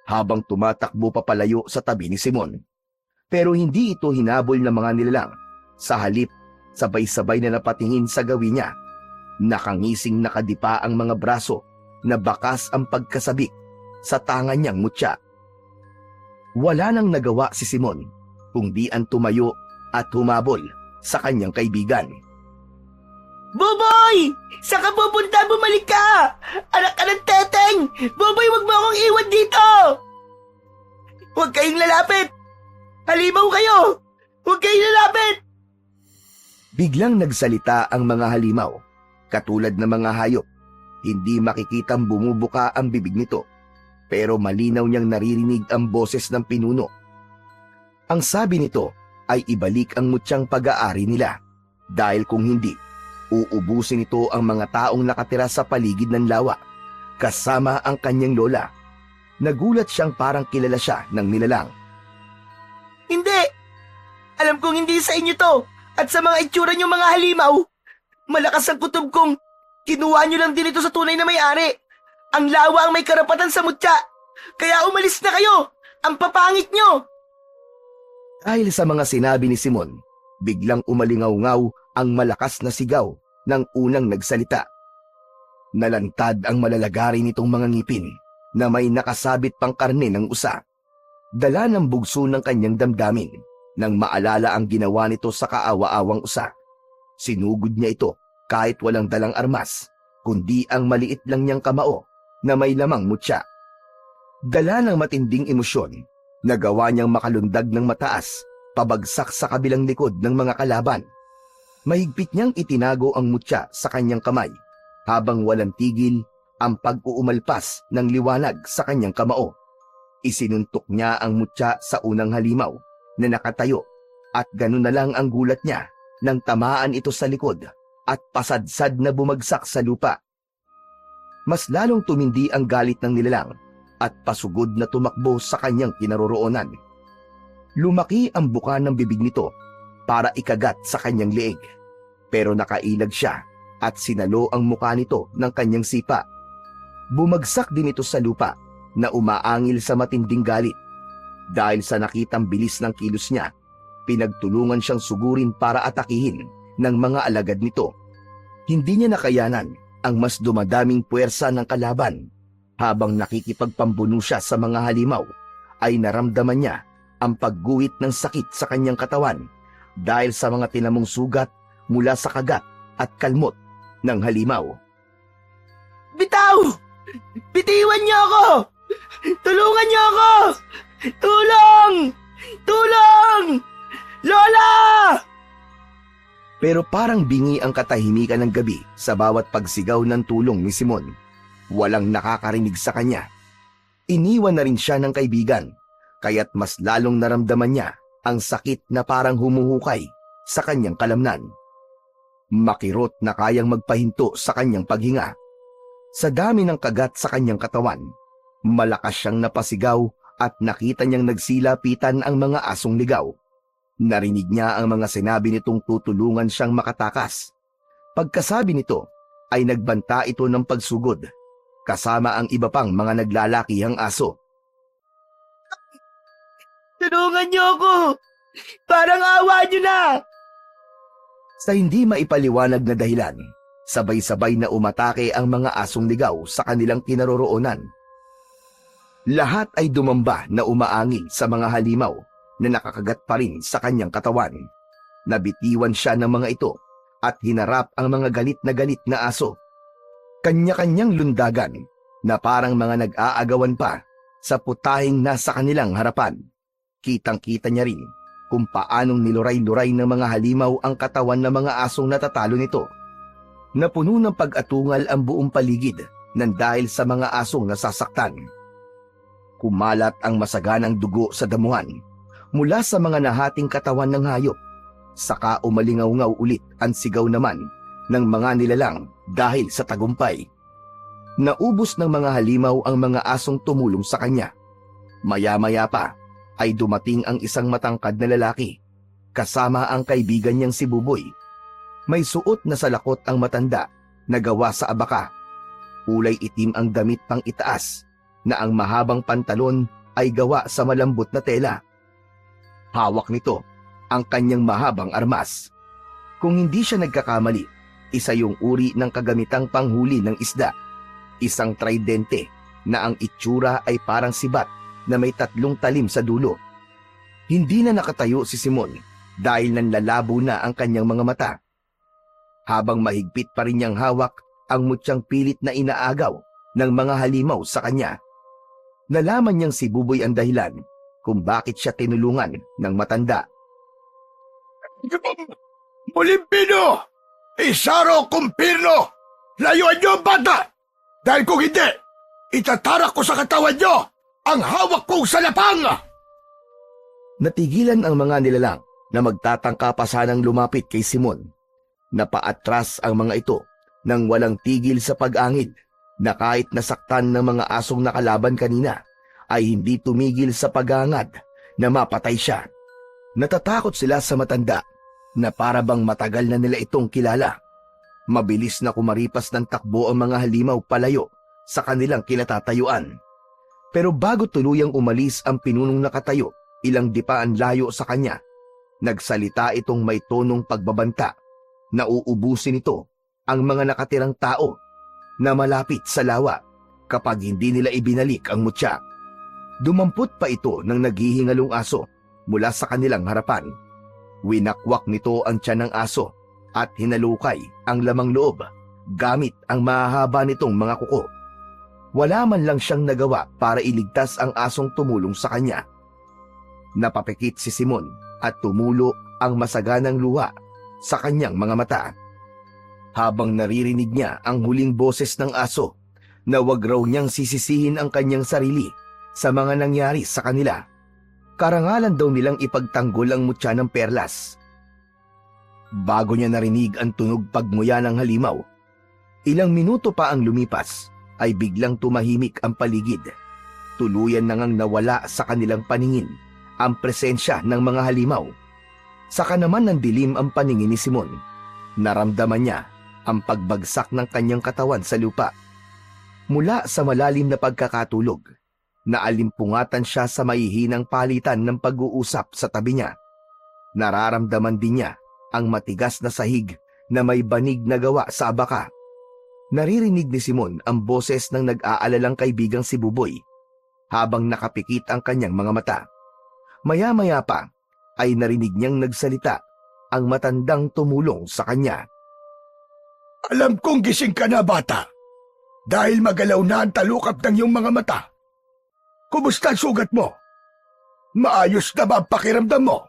habang tumatakbo papalayo sa tabi ni Simon. Pero hindi ito hinabol ng mga nilalang. Sa halip, sabay-sabay na napatingin sa gawin niya. Nakangising nakadipa ang mga braso na bakas ang pagkasabik sa tangan niyang mutya. Wala nang nagawa si Simon kundi ang tumayo at humabol sa kanyang kaibigan. Buboy! Saan ka pupunta? Bumalik ka! Anak ka ng teteng! Buboy, wag mo akong iwan dito! Huwag kayong lalapit! Halimaw kayo! Huwag kayong lalapit! Biglang nagsalita ang mga halimaw, katulad ng mga hayop. Hindi makikitang bumubuka ang bibig nito, pero malinaw niyang naririnig ang boses ng pinuno. Ang sabi nito ay ibalik ang mutyang pag-aari nila, dahil kung hindi, uubusin nito ang mga taong nakatira sa paligid ng lawa, kasama ang kanyang lola. Nagulat siyang parang kilala siya ng nilalang. Hindi! Alam kong hindi sa inyo to, at sa mga itsura nyo mga halimaw. Malakas ang kutob kong kinuha nyo lang din ito sa tunay na may-ari. Ang lawa ang may karapatan sa mutya. Kaya umalis na kayo! Ang papangit nyo! Dahil sa mga sinabi ni Simon, biglang umalingaw-ngaw ang malakas na sigaw ng unang nagsalita. Nalantad ang malalagari nitong mga ngipin na may nakasabit pang karne ng usa. Dala ng bugso ng kanyang damdamin nang maalala ang ginawa nito sa kaawa-awang usa. Sinugod niya ito kahit walang dalang armas, kundi ang maliit lang niyang kamao na may lamang mutya. Dala ng matinding emosyon, nagawa niyang makalundag ng mataas, pabagsak sa kabilang likod ng mga kalaban. Mahigpit niyang itinago ang mutya sa kanyang kamay, habang walang tigil ang pag-uumalpas ng liwanag sa kanyang kamao. Isinuntok niya ang mutya sa unang halimaw na nakatayo at ganun na lang ang gulat niya nang tamaan ito sa likod at pasadsad na bumagsak sa lupa. Mas lalong tumindi ang galit ng nilalang at pasugod na tumakbo sa kanyang kinaroroonan. Lumaki ang buka ng bibig nito para ikagat sa kanyang leeg, pero nakailag siya at sinalo ang muka nito ng kanyang sipa. Bumagsak din ito sa lupa na umaangil sa matinding galit. Dahil sa nakitang bilis ng kilos niya, pinagtulungan siyang sugurin para atakihin ng mga alagad nito. Hindi niya nakayanan ang mas dumadaming puwersa ng kalaban. Habang nakikipagpambuno siya sa mga halimaw, ay naramdaman niya ang pagguhit ng sakit sa kanyang katawan dahil sa mga tinamong sugat mula sa kagat at kalmot ng halimaw. Bitaw! Bitiwan niyo ako! Tulungan niyo ako! Tulong! Tulong! Lola! Pero parang bingi ang katahimikan ng gabi sa bawat pagsigaw ng tulong ni Simon. Walang nakakarinig sa kanya. Iniwan na rin siya ng kaibigan, kaya't mas lalong naramdaman niya ang sakit na parang humuhukay sa kanyang kalamnan. Makirot na kayang magpahinto sa kanyang paghinga. Sa dami ng kagat sa kanyang katawan, malakas siyang napasigaw at nakita niyang nagsilapitan ang mga asong ligaw. Narinig niya ang mga sinabi nitong tutulungan siyang makatakas. Pagkasabi nito, ay nagbanta ito ng pagsugod, kasama ang iba pang mga naglalakihang aso. Tulungan niyo ako! Parang awa niyo na! Sa hindi maipaliwanag na dahilan, sabay-sabay na umatake ang mga asong ligaw sa kanilang kinaroroonan. Lahat ay dumamba na umaangil sa mga halimaw na nakakagat pa rin sa kanyang katawan. Nabitiwan siya ng mga ito at hinarap ang mga galit na aso. Kanya-kanyang lundagan na parang mga nag-aagawan pa sa putahing nasa kanilang harapan. Kitang-kita niya rin kung paanong niluray-luray ng mga halimaw ang katawan ng mga asong natatalo nito. Napuno ng pag-atungal ang buong paligid nang dahil sa mga asong nasasaktan. Kumalat ang masaganang dugo sa damuhan mula sa mga nahating katawan ng hayop. Saka umalingaw-ngaw ulit ang sigaw naman ng mga nilalang dahil sa tagumpay. Naubos ng mga halimaw ang mga asong tumulong sa kanya. Maya-maya pa ay dumating ang isang matangkad na lalaki, kasama ang kaibigan niyang si Buboy. May suot na salakot ang matanda na gawa sa abaka. Kulay itim ang damit pang itaas, na ang mahabang pantalon ay gawa sa malambot na tela. Hawak nito ang kanyang mahabang armas. Kung hindi siya nagkakamali, isa yung uri ng kagamitang panghuli ng isda. Isang tridente na ang itsura ay parang sibat na may 3 talim sa dulo. Hindi na nakatayo si Simon dahil nanlalabo na ang kanyang mga mata. Habang mahigpit pa rin niyang hawak ang mutyang pilit na inaagaw ng mga halimaw sa kanya. Nalaman niyang si Buboy ang dahilan kung bakit siya tinulungan ng matanda. Mulimpino! Isaro kumpirno! Layuan niyo ang bata! Dahil kung hindi, itatarak ko sa katawan niyo ang hawak kong salapang! Natigilan ang mga nilalang na magtatangka pa sanang lumapit kay Simon. Napaatras ang mga ito nang walang tigil sa pag-angil na kahit nasaktan ng mga asong nakalaban kanina ay hindi tumigil sa pag-angad na mapatay siya. Natatakot sila sa matanda na para bang matagal na nila itong kilala. Mabilis na kumaripas ng takbo ang mga halimaw palayo sa kanilang kinatatayuan. Pero bago tuluyang umalis ang pinunong nakatayo, ilang dipaan layo sa kanya, nagsalita itong may tonong pagbabanta na uubusin ito ang mga nakatirang tao na malapit sa lawa kapag hindi nila ibinalik ang mutya. Dumampot pa ito ng naghihingalong aso mula sa kanilang harapan. Winakwak nito ang tiyan ng aso at hinalukay ang lamang loob gamit ang mahahaba nitong mga kuko. Wala man lang siyang nagawa para iligtas ang asong tumulong sa kanya. Napapikit si Simon at tumulo ang masaganang luha sa kanyang mga mata. Habang naririnig niya ang huling boses ng aso, na wag raw niyang sisisihin ang kanyang sarili sa mga nangyari sa kanila. Karangalan daw nilang ipagtanggol ang mutya ng perlas. Bago niya narinig ang tunog pagmuya ng halimaw, ilang minuto pa ang lumipas ay biglang tumahimik ang paligid. Tuluyan na ngang nawala sa kanilang paningin ang presensya ng mga halimaw. Saka naman ng dilim ang paningin ni Simon. Naramdaman niya ang pagbagsak ng kanyang katawan sa lupa. Mula sa malalim na pagkakatulog, naalimpungatan siya sa mahihinang palitan ng pag-uusap sa tabi niya. Nararamdaman din niya ang matigas na sahig na may banig na gawa sa abaka. Naririnig ni Simon ang boses ng nag-aalalang kaibigang si Buboy habang nakapikit ang kanyang mga mata. Maya-maya pa ay narinig niyang nagsalita ang matandang tumulong sa kanya. Alam kong gising ka na, bata. Dahil magalaw na ang talukap ng iyong mga mata. Kumusta ang sugat mo? Maayos na ba ang pakiramdam mo?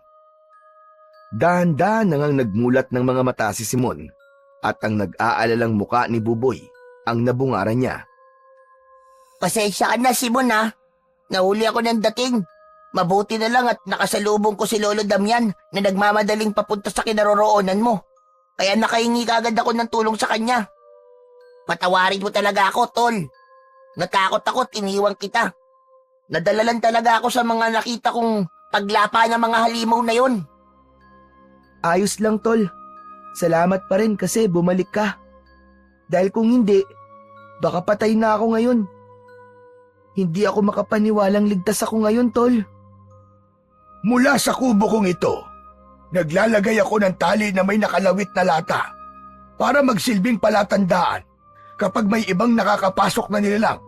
Dahan-dahan nang nagmulat ng mga mata si Simon at ang nag-aalalang muka ni Buboy ang nabungaran niya. Pasensya ka na, Simon, ha? Nahuli ako ng dating. Mabuti na lang at nakasalubong ko si Lolo Damian na nagmamadaling papunta sa kinaroroonan mo. Kaya nakahingi kagad ako ng tulong sa kanya. Patawarin mo talaga ako, Tol. Natakot ako at iniwan kita. Nadalalan talaga ako sa mga nakita kong paglapa ng mga halimaw na yon. Ayos lang, Tol. Salamat pa rin kasi bumalik ka. Dahil kung hindi, baka patay na ako ngayon. Hindi ako makapaniwalang ligtas ako ngayon, Tol. Mula sa kubo kong ito, naglalagay ako ng tali na may nakalawit na lata para magsilbing palatandaan kapag may ibang nakakapasok na nilalang.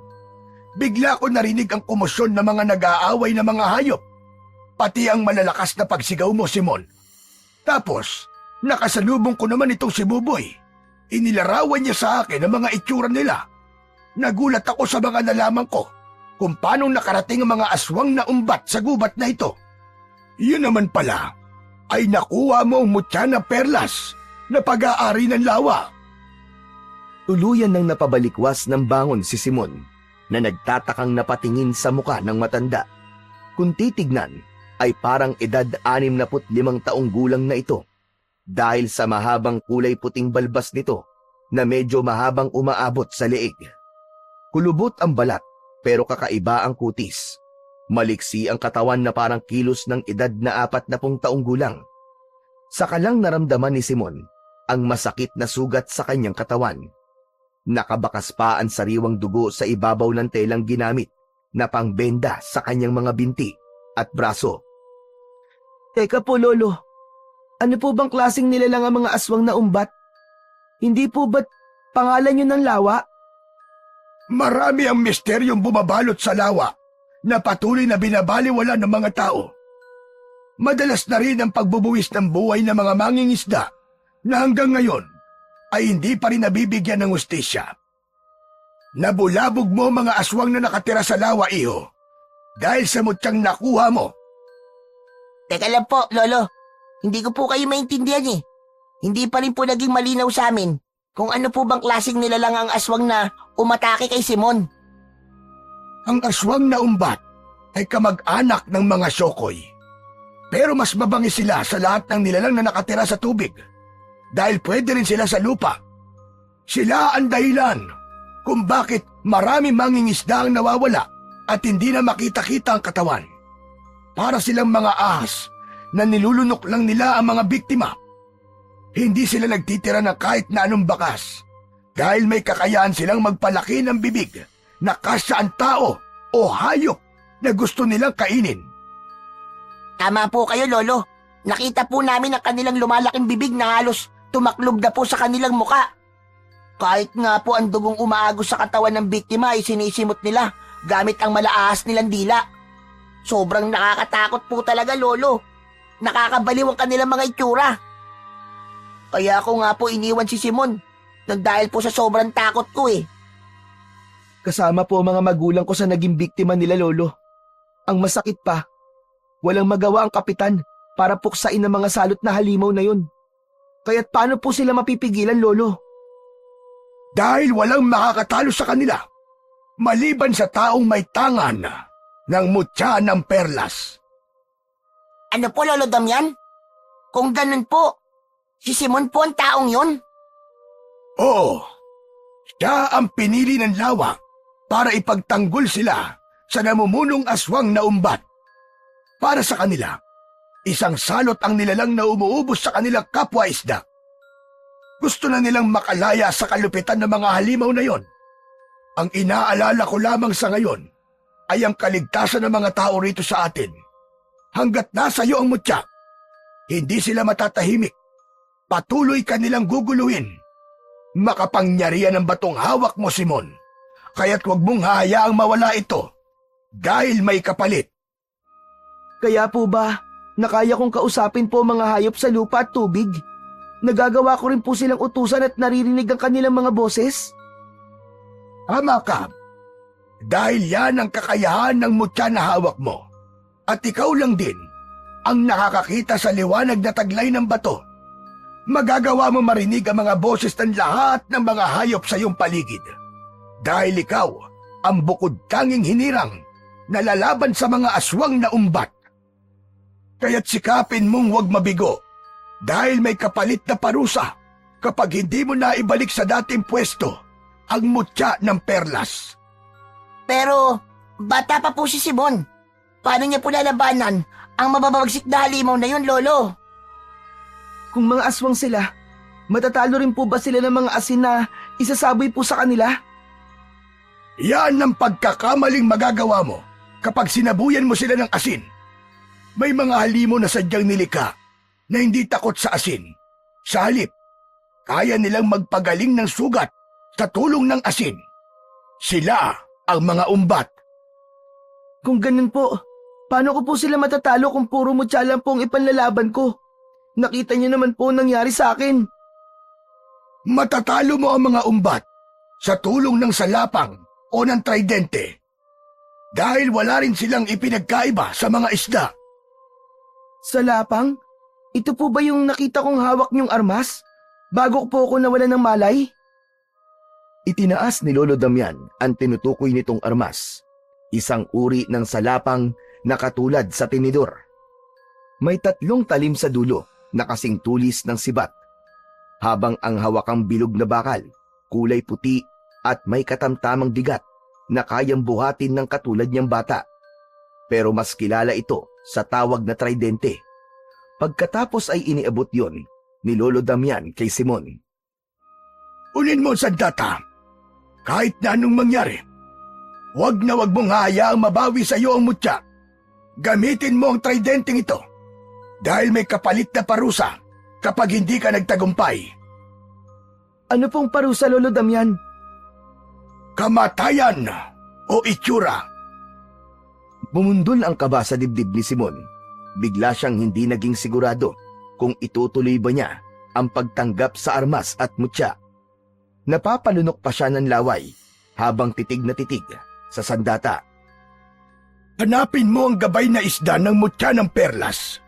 Bigla ko narinig ang komosyon ng mga nag-aaway na mga hayop, pati ang malalakas na pagsigaw mo, Simon. Tapos, nakasalubong ko naman itong si Buboy. Inilarawan niya sa akin ang mga itsura nila. Nagulat ako sa mga nalaman ko kung paano nakarating ang mga aswang na umbat sa gubat na ito. Yun naman pala ay nakuha mo ang mutya na perlas na pag-aari ng lawa. Tuluyan nang napabalikwas ng bangon si Simon na nagtatakang napatingin sa muka ng matanda. Kung titignan ay parang edad 65 taong gulang na ito dahil sa mahabang kulay puting balbas nito na medyo mahabang umaabot sa leeg. Kulubot ang balat pero kakaiba ang kutis. Maliksi ang katawan na parang kilos ng edad na 40 taong gulang. Saka lang naramdaman ni Simon ang masakit na sugat sa kanyang katawan. Nakabakas pa ang sariwang dugo sa ibabaw ng telang ginamit na pangbenda sa kanyang mga binti at braso. Teka po, Lolo. Ano po bang klaseng nilalang ang mga aswang na umbat? Hindi po ba't pangalan yun ng lawa? Marami ang misteryong bumabalot sa lawa na patuloy na binabaliwala ng mga tao. Madalas na rin ang pagbubuwis ng buhay ng mga mangingisda na hanggang ngayon ay hindi pa rin nabibigyan ng hustisya. Nabulabog mo mga aswang na nakatira sa lawa, iho, dahil sa mutyang nakuha mo. Teka lang po, Lolo. Hindi ko po kayo maintindihan eh. Hindi pa rin po naging malinaw sa amin kung ano po bang klaseng nilalang ang aswang na umatake kay Simon. Ang aswang na umbat ay kamag-anak ng mga syokoy. Pero mas mabangi sila sa lahat ng nilalang na nakatira sa tubig dahil pwede rin sila sa lupa. Sila ang dahilan kung bakit marami mangingisda ang nawawala at hindi na makita-kita ang katawan. Para silang mga ahas na nilulunok lang nila ang mga biktima. Hindi sila nagtitira ng kahit na anong bakas dahil may kakayahan silang magpalaki ng bibig na kasya ang tao o hayop na gusto nilang kainin. Tama po kayo, Lolo. Nakita po namin ang kanilang lumalaking bibig na halos tumaklob na po sa kanilang muka. Kahit nga po ang dugong umaagos sa katawan ng biktima ay sinisimot nila gamit ang malaahas nilang dila. Sobrang nakakatakot po talaga, Lolo. Nakakabaliw ang kanilang mga itsura. Kaya ako nga po iniwan si Simon nang dahil po sa sobrang takot ko eh. Kasama po ang mga magulang ko sa naging biktima nila, Lolo. Ang masakit pa, walang magawa ang kapitan para puksain ang mga salot na halimaw na yun. Kaya't paano po sila mapipigilan, Lolo? Dahil walang makakatalo sa kanila maliban sa taong may tangan ng mutya ng perlas. Ano po, Lolo Damian? Kung ganun po, si Simon po ang taong yon? Oo, siya ang pinili ng lawa para ipagtanggol sila sa namumunong aswang na umbat. Para sa kanila, isang salot ang nilalang na umuubos sa kanilang kapwa-isda. Gusto na nilang makalaya sa kalupitan ng mga halimaw na yon. Ang inaalala ko lamang sa ngayon ay ang kaligtasan ng mga tao rito sa atin. Hanggat nasa iyo ang mutya, hindi sila matatahimik. Patuloy kanilang guguluhin. Makapangyarihan ang batong hawak mo, Simon. Kaya't huwag mong hahayaang mawala ito dahil may kapalit. Kaya po ba, nakaya kong kausapin po mga hayop sa lupa at tubig? Nagagawa ko rin po silang utusan at naririnig ang kanilang mga boses? Tama ka. Dahil yan ang kakayahan ng mutya na hawak mo. At ikaw lang din ang nakakakita sa liwanag na taglay ng bato. Magagawa mo marinig ang mga boses ng lahat ng mga hayop sa iyong paligid. Dahil ikaw ang bukod tanging hinirang na lalaban sa mga aswang na umbat. Kaya't sikapin mong huwag mabigo dahil may kapalit na parusa kapag hindi mo na ibalik sa dating pwesto ang mutya ng perlas. Pero, bata pa po si Simon. Paano niya po lalabanan ang mababagsik na halimaw na yun, Lolo? Kung mga aswang sila, matatalo rin po ba sila ng mga asin na isasaboy po sa kanila? Yan ang pagkakamaling magagawa mo kapag sinabuyan mo sila ng asin. May mga halimaw na sadyang nilikha na hindi takot sa asin. Sa halip, kaya nilang magpagaling ng sugat sa tulong ng asin. Sila ang mga umbat. Kung ganun po, paano ko po sila matatalo kung puro mutya lang po ang ipanlalaban ko? Nakita niyo naman po ang nangyari sa akin. Matatalo mo ang mga umbat sa tulong ng salapang o ng tridente dahil wala rin silang ipinagkaiba sa mga isda. Sa lapang? Ito po ba yung nakita kong hawak niyong armas? Bago po ako nawalan ng malay? Itinaas ni Lolo Damian ang tinutukoy nitong armas. Isang uri ng salapang na katulad sa tinidor. May 3 talim sa dulo na kasing tulis ng sibat. Habang ang hawakang bilog na bakal, kulay puti at may katamtamang bigat na kayang buhatin ng katulad niyang bata. Pero mas kilala ito sa tawag na tridente. Pagkatapos ay iniabot yon ni Lolo Damian kay Simon. Unin mo sa data. Kahit na anong mangyari, huwag na huwag mong hahayaang mabawi sa iyo ang mutya. Gamitin mo ang tridenteng ito dahil may kapalit na parusa kapag hindi ka nagtagumpay. Ano pong parusa, Lolo Damian? Kamatayan o itsura. Bumundol ang kaba sa dibdib ni Simon. Bigla siyang hindi naging sigurado kung itutuloy ba niya ang pagtanggap sa armas at mutya. Napapalunok pa siya ng laway habang titig na titig sa sandata. Hanapin mo ang gabay na isda ng mutya ng perlas.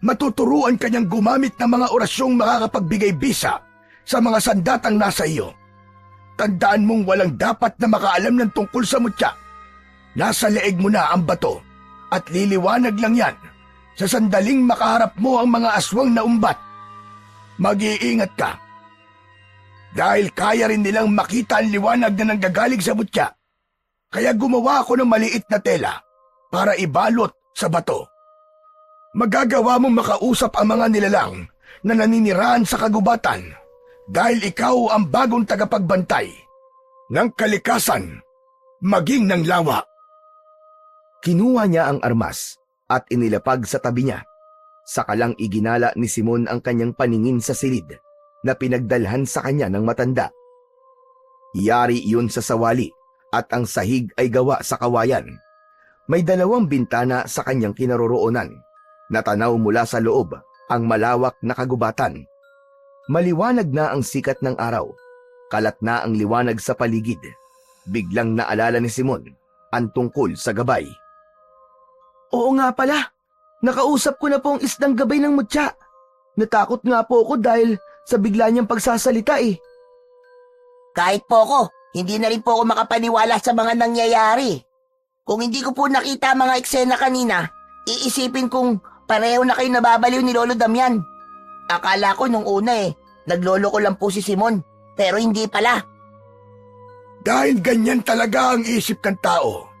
Matuturuan kanyang gumamit ng mga orasyong makakapagbigay bisa sa mga sandatang nasa iyo. Tandaan mong walang dapat na makaalam ng tungkol sa mutya. Nasa leeg mo na ang bato at liliwanag lang yan sa sandaling makaharap mo ang mga aswang na umbat. Mag-iingat ka. Dahil kaya rin nilang makita ang liwanag na nanggagaling sa mutya. Kaya gumawa ako ng maliit na tela para ibalot sa bato. Magagawa mong makausap ang mga nilalang na naninirahan sa kagubatan dahil ikaw ang bagong tagapagbantay ng kalikasan maging ng lawa. Kinuha niya ang armas at inilapag sa tabi niya. Saka lang iginala ni Simon ang kanyang paningin sa silid na pinagdalhan sa kanya ng matanda. Yari iyon sa sawali at ang sahig ay gawa sa kawayan. May 2 bintana sa kanyang kinaroroonan. Natanaw mula sa loob ang malawak na kagubatan. Maliwanag na ang sikat ng araw. Kalat na ang liwanag sa paligid. Biglang naalala ni Simon ang tungkol sa gabay. Oo nga pala. Nakausap ko na po ang isdang gabay ng mutya. Natakot nga po ako dahil sa bigla niyang pagsasalita eh. Kahit po ako, hindi na rin po ako makapaniwala sa mga nangyayari. Kung hindi ko po nakita ang mga eksena kanina, iisipin kong pareho na kayo nababaliw ni Lolo Damian. Akala ko nung una naglolo ko lang po si Simon, pero hindi pala. Dahil ganyan talaga ang isip ng tao.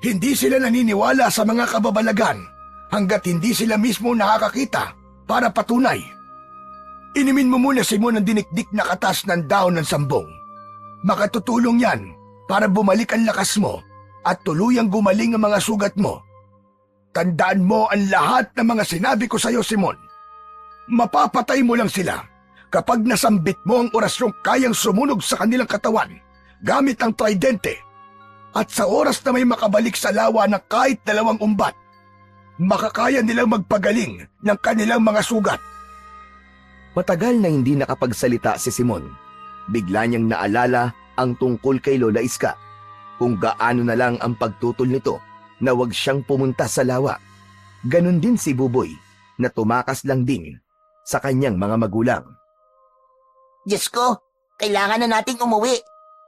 Hindi sila naniniwala sa mga kababalagan hanggat hindi sila mismo nakakakita para patunay. Inumin mo muna, Simon, ang dinikdik na katas ng dahon ng sambong. Makatutulong yan para bumalik ang lakas mo at tuluyang gumaling ang mga sugat mo. Tandaan mo ang lahat ng mga sinabi ko sa iyo, Simon. Mapapatay mo lang sila kapag nasambit mo ang orasyong kayang sumunog sa kanilang katawan gamit ang tridente. At sa oras na may makabalik sa lawa ng kahit 2 umbat, makakaya nilang magpagaling ng kanilang mga sugat. Matagal na hindi nakapagsalita si Simon. Bigla niyang naalala ang tungkol kay Lola Iska, kung gaano na lang ang pagtutol nito na wag siyang pumunta sa lawa. Ganon din si Buboy na tumakas lang din sa kanyang mga magulang. Diyos ko, kailangan na nating umuwi.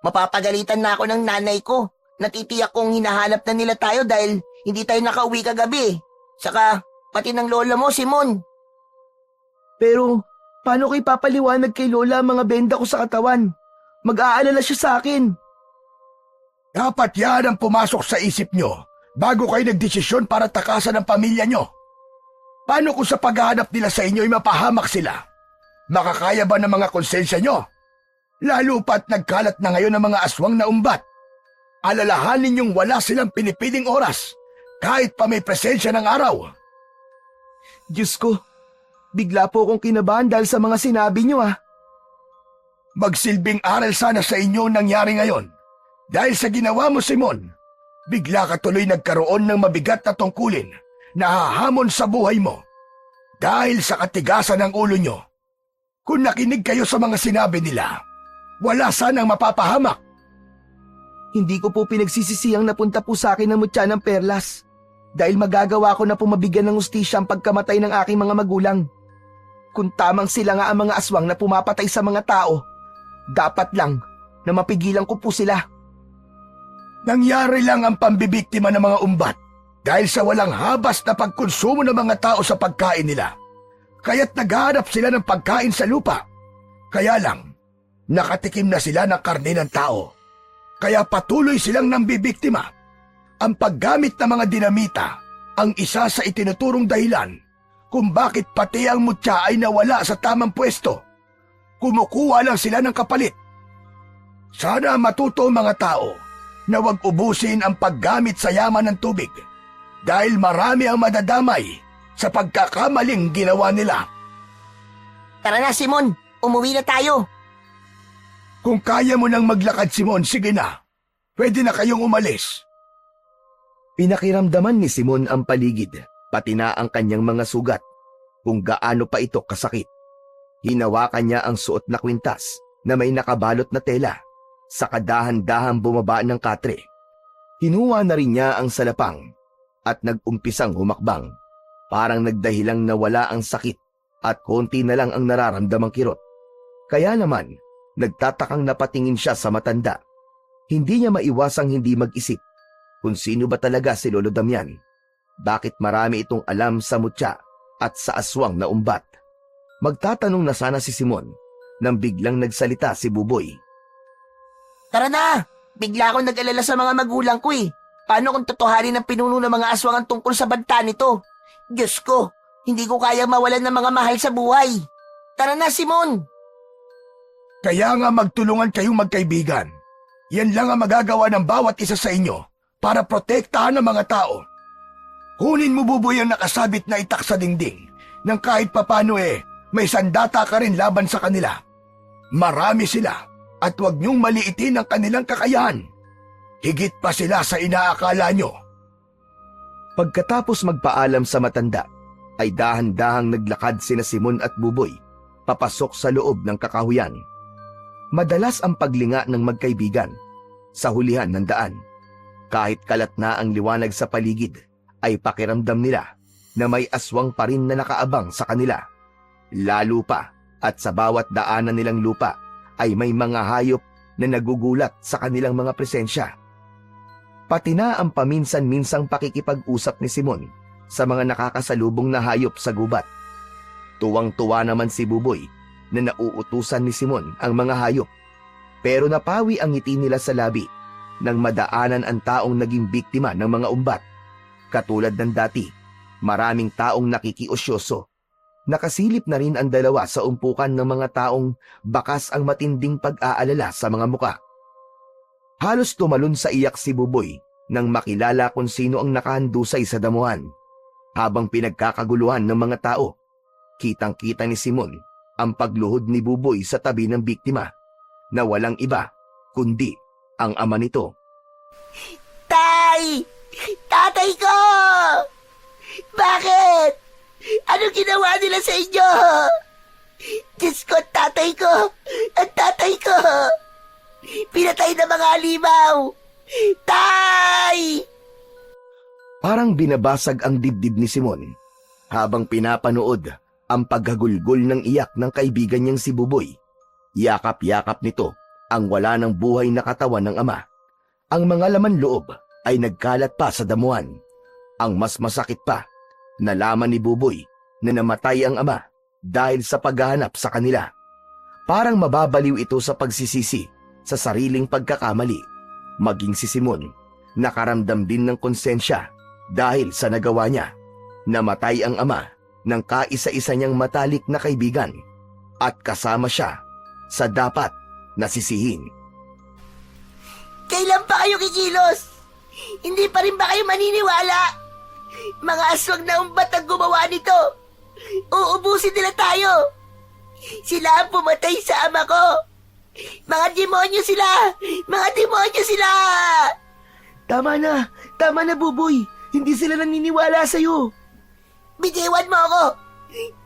Mapapagalitan na ako ng nanay ko. Natitiyak kong hinahanap na nila tayo dahil hindi tayo nakauwi kagabi. Saka, pati ng lola mo, Simon. Pero, paano ko ipapaliwanag kay Lola ang mga benda ko sa katawan? Mag-aalala siya sa akin. Dapat yan ang pumasok sa isip nyo bago kayo nagdesisyon para takasan ang pamilya nyo. Paano kung sa paghahanap nila sa inyo ay mapahamak sila? Makakaya ba ng mga konsensya nyo? Lalo pa't nagkalat na ngayon ang mga aswang na umbat. Alalahanin ninyong wala silang pinipiling oras kahit pa may presensya ng araw. Diyos ko, bigla po akong kinabahan dahil sa mga sinabi niyo Magsilbing aral sana sa inyo ang nangyari ngayon. Dahil sa ginawa mo, Simon, bigla ka tuloy nagkaroon ng mabigat na tungkulin na hahamon sa buhay mo. Dahil sa katigasan ng ulo nyo. Kung nakinig kayo sa mga sinabi nila, wala sanang mapapahamak. Hindi ko po pinagsisisiyang napunta po sa akin ang mutya ng perlas dahil magagawa ko na po mabigyan ng hustisya ang pagkamatay ng aking mga magulang. Kung tamang sila nga ang mga aswang na pumapatay sa mga tao, dapat lang na mapigilan ko po sila. Nangyari lang ang pambibiktima ng mga umbat dahil sa walang habas na pagkonsumo ng mga tao sa pagkain nila. Kaya't naghahanap sila ng pagkain sa lupa. Kaya lang, nakatikim na sila ng karne ng tao. Kaya patuloy silang nambibiktima. Ang paggamit ng mga dinamita ang isa sa itinuturong dahilan kung bakit pati ang mutya ay nawala sa tamang pwesto. Kumukuha lang sila ng kapalit. Sana matuto ang mga tao na huwag ubusin ang paggamit sa yaman ng tubig dahil marami ang madadamay sa pagkakamaling ginawa nila. Tara na, Simon. Umuwi na tayo. Kung kaya mo nang maglakad, Simon, sige na. Pwede na kayong umalis. Pinakiramdaman ni Simon ang paligid, pati na ang kanyang mga sugat, kung gaano pa ito kasakit. Hinawakan niya ang suot na kwintas na may nakabalot na tela, sa kadahan-dahan bumaba ng katre. Hinuha na rin niya ang salapang at nag-umpisang humakbang. Parang nagdahilang nawala ang sakit at konti na lang ang nararamdamang kirot. Kaya naman, nagtatakang napatingin siya sa matanda. Hindi niya maiwasang hindi mag-isip kung sino ba talaga si Lolo Damian. Bakit marami itong alam sa mutya at sa aswang na umbat? Magtatanong na sana si Simon nang biglang nagsalita si Buboy. Tara na! Bigla akong nag-alala sa mga magulang ko Paano kung totohanin ang pinuno ng mga aswang ang tungkol sa banta nito? Diyos ko, hindi ko kayang mawalan ng mga mahal sa buhay. Tara na, Simon! Kaya nga magtulungan kayong magkaibigan. Yan lang ang magagawa ng bawat isa sa inyo para protektahan ang mga tao. Kunin mo, Buboy, ang nakasabit na itak sa dingding nang kahit papano may sandata ka rin laban sa kanila. Marami sila at huwag niyong maliitin ang kanilang kakayahan. Higit pa sila sa inaakala nyo. Pagkatapos magpaalam sa matanda, ay dahan-dahang naglakad sina Simon at Buboy papasok sa loob ng kakahuyan. Madalas ang paglinga ng magkaibigan sa hulihan ng daan. Kahit kalat na ang liwanag sa paligid, ay pakiramdam nila na may aswang pa rin na nakaabang sa kanila. Lalo pa at sa bawat daanan nilang lupa ay may mga hayop na nagugulat sa kanilang mga presensya. Pati na ang paminsan-minsang pakikipag-usap ni Simon sa mga nakakasalubong na hayop sa gubat. Tuwang-tuwa naman si Buboy na nauutusan ni Simon ang mga hayop, pero napawi ang ngiti nila sa labi nang madaanan ang taong naging biktima ng mga umbat. Katulad ng dati, maraming taong nakikiosyoso. Nakasilip na rin ang dalawa sa umpukan ng mga taong bakas ang matinding pag-aalala sa mga muka. Halos tumalon sa iyak si Buboy nang makilala kung sino ang nakahandusay sa damuhan. Habang pinagkakaguluhan ng mga tao, kitang-kita ni Simon ang pagluhod ni Buboy sa tabi ng biktima na walang iba kundi ang ama nito. Tay! Tatay ko! Bakit? Ano ginawa nila sa inyo? Diyos ko, tatay ko! Ang tatay ko! Pinatay ng mga halimaw! Tay! Parang binabasag ang dibdib ni Simon habang pinapanood ang paghagulgol ng iyak ng kaibigan niyang si Buboy. Yakap-yakap nito ang wala ng buhay na katawan ng ama. Ang mga laman loob ay nagkalat pa sa damuhan. Ang mas masakit pa, nalaman ni Buboy na namatay ang ama dahil sa paghahanap sa kanila. Parang mababaliw ito sa pagsisisi sa sariling pagkakamali. Maging si Simon, nakaramdam din ng konsensya dahil sa nagawa niya. Namatay ang ama ng kaisa-isa niyang matalik na kaibigan at kasama siya sa dapat nasisihin. Kailan pa kayo kikilos? Hindi pa rin ba kayo maniniwala? Mga aswang na umbat ang gumawa nito. Uubusin nila tayo. Sila ang pumatay sa ama ko. Mga demonyo sila! Mga demonyo sila! Tama na Buboy. Hindi sila naniniwala sa'yo. Bitiwan mo ako!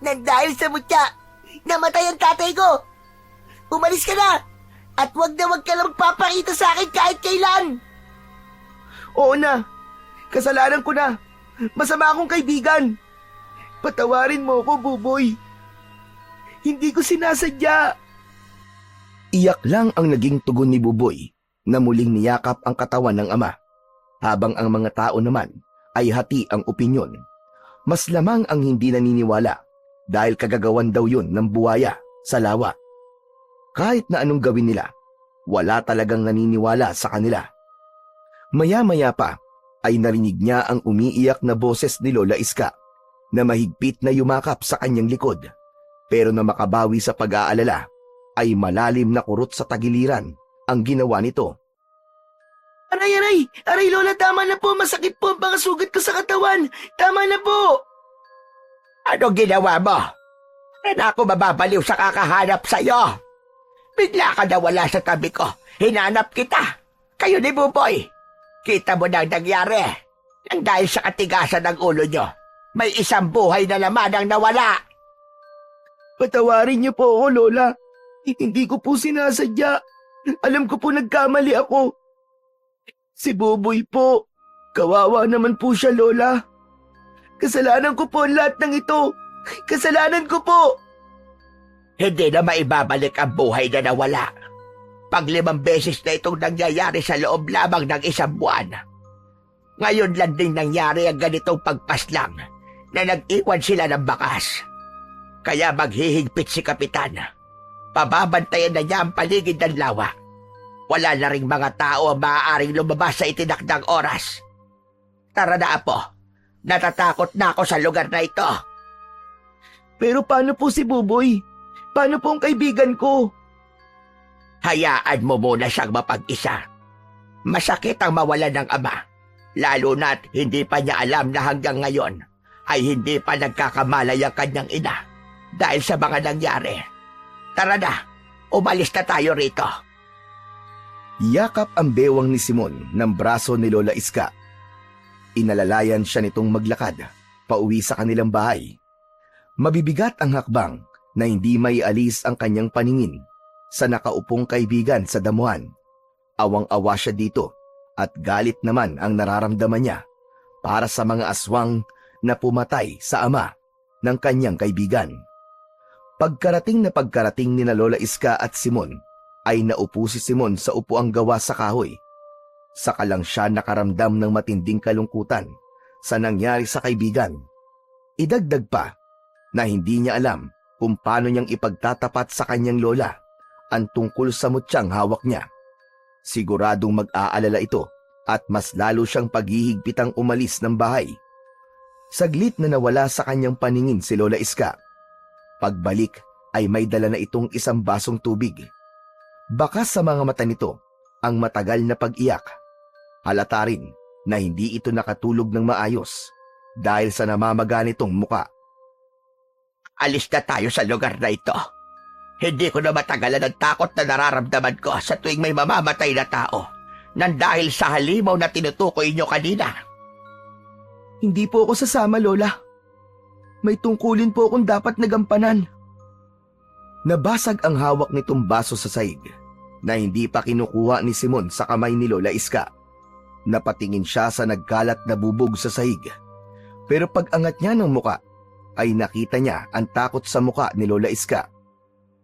Nang dahil sa mutya, namatay ang tatay ko! Umalis ka na! At wag ka lang magpapakita sa akin kahit kailan! Oo na. Kasalanan ko na. Masama akong kaibigan. Patawarin mo ko, Buboy. Hindi ko sinasadya. Iyak lang ang naging tugon ni Buboy na muling niyakap ang katawan ng ama, habang ang mga tao naman ay hati ang opinyon. Mas lamang ang hindi naniniwala dahil kagagawan daw yun ng buwaya sa lawa. Kahit na anong gawin nila, wala talagang naniniwala sa kanila. Maya-maya pa ay narinig niya ang umiiyak na boses ni Lola Iska na mahigpit na yumakap sa kanyang likod, pero na makabawi sa pag-aalala ay malalim na kurot sa tagiliran ang ginawa nito. Aray! Aray, Lola, tama na po. Masakit po ang mga sugat ko sa katawan. Tama na po. Ano ginawa mo? Na ako mababaliw sa kakahanap sa'yo. Bigla ka nawala sa tabi ko. Hinanap kita. Kayo ni Buboy. Kita mo na ang nangyari. Nang dahil sa katigasan ng ulo nyo, may isang buhay na naman ang nawala. Patawarin niyo po ako, Lola. Hindi ko po sinasadya. Alam ko po nagkamali ako. Si Buboy po. Kawawa naman po siya, Lola. Kasalanan ko po ang lahat ng ito. Kasalanan ko po. Hindi na maibabalik ang buhay na nawala. 5 beses na itong nangyayari sa loob lamang ng 1 buwan. Ngayon lang din nangyari ang ganitong pagpaslang na nag-iwan sila ng bakas. Kaya maghihigpit si Kapitan. Pababantayan na niya ang paligid ng lawa. Wala na ring mga tao ang maaaring lumabas sa itinakdang oras. Tara na, Apo. Natatakot na ako sa lugar na ito. Pero paano po si Buboy? Paano po ang kaibigan ko? Hayaan mo muna siyang mapag-isa. Masakit ang mawalan ng ama, lalo na't hindi pa niya alam na hanggang ngayon ay hindi pa nagkakamalay ang kanyang ina dahil sa mga nangyari. Tara na, umalis na tayo rito. Yakap ang bewang ni Simon ng braso ni Lola Iska. Inalalayan siya nitong maglakad pauwi sa kanilang bahay. Mabibigat ang hakbang na hindi maialis ang kanyang paningin sa nakaupong kaibigan sa damuhan. Awang-awa siya dito at galit naman ang nararamdaman niya para sa mga aswang na pumatay sa ama ng kanyang kaibigan. Pagkarating na pagkarating ni na Lola Iska at Simon ay naupo si Simon sa upuang gawa sa kahoy. Saka lang siya nakaramdam ng matinding kalungkutan sa nangyari sa kaibigan. Idagdag pa na hindi niya alam kung paano niyang ipagtatapat sa kanyang lola ang tungkol sa mutyang hawak niya. Siguradong mag-aalala ito at mas lalo siyang paghihigpitang umalis ng bahay. Saglit na nawala sa kanyang paningin si Lola Iska. Pagbalik ay may dala na itong isang basong tubig. Baka sa mga mata nito ang matagal na pag-iyak. Halata rin na hindi ito nakatulog ng maayos dahil sa namamaga nitong muka. Alis na tayo sa lugar na ito. Hindi ko na matagalan ang takot na nararamdaman ko sa tuwing may mamamatay na tao nang dahil sa halimaw na tinutukoy nyo kanina. Hindi po ako sasama, Lola. May tungkulin po akong dapat nagampanan. Nabasag ang hawak nitong baso sa sahig na hindi pa kinukuha ni Simon sa kamay ni Lola Iska. Napatingin siya sa nagkalat na bubog sa sahig. Pero pag-angat niya ng muka, ay nakita niya ang takot sa muka ni Lola Iska.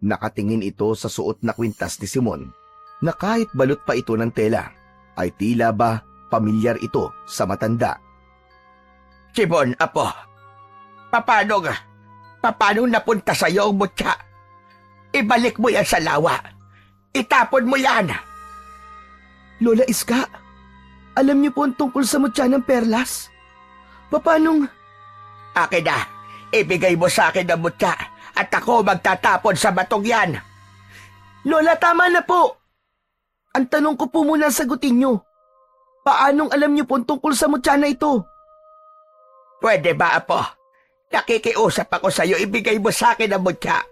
Nakatingin ito sa suot na kwintas ni Simon na kahit balot pa ito ng tela, ay tila ba pamilyar ito sa matanda. Simon, apo, paano napunta sa'yo ang mutya? Ibalik mo yan sa lawa. Itapon mo yan. Lola Iska, alam niyo po ang tungkol sa mutya ng perlas? Papanong... Akin na, ibigay mo sa akin ang mutya at ako magtatapon sa batong yan. Lola, tama na po! Ang tanong ko po muna sagutin niyo. Paanong alam niyo po ang tungkol sa mutya na ito? Pwede ba, apo? Nakikiusap ako sa'yo, ibigay mo sa akin ang mutya.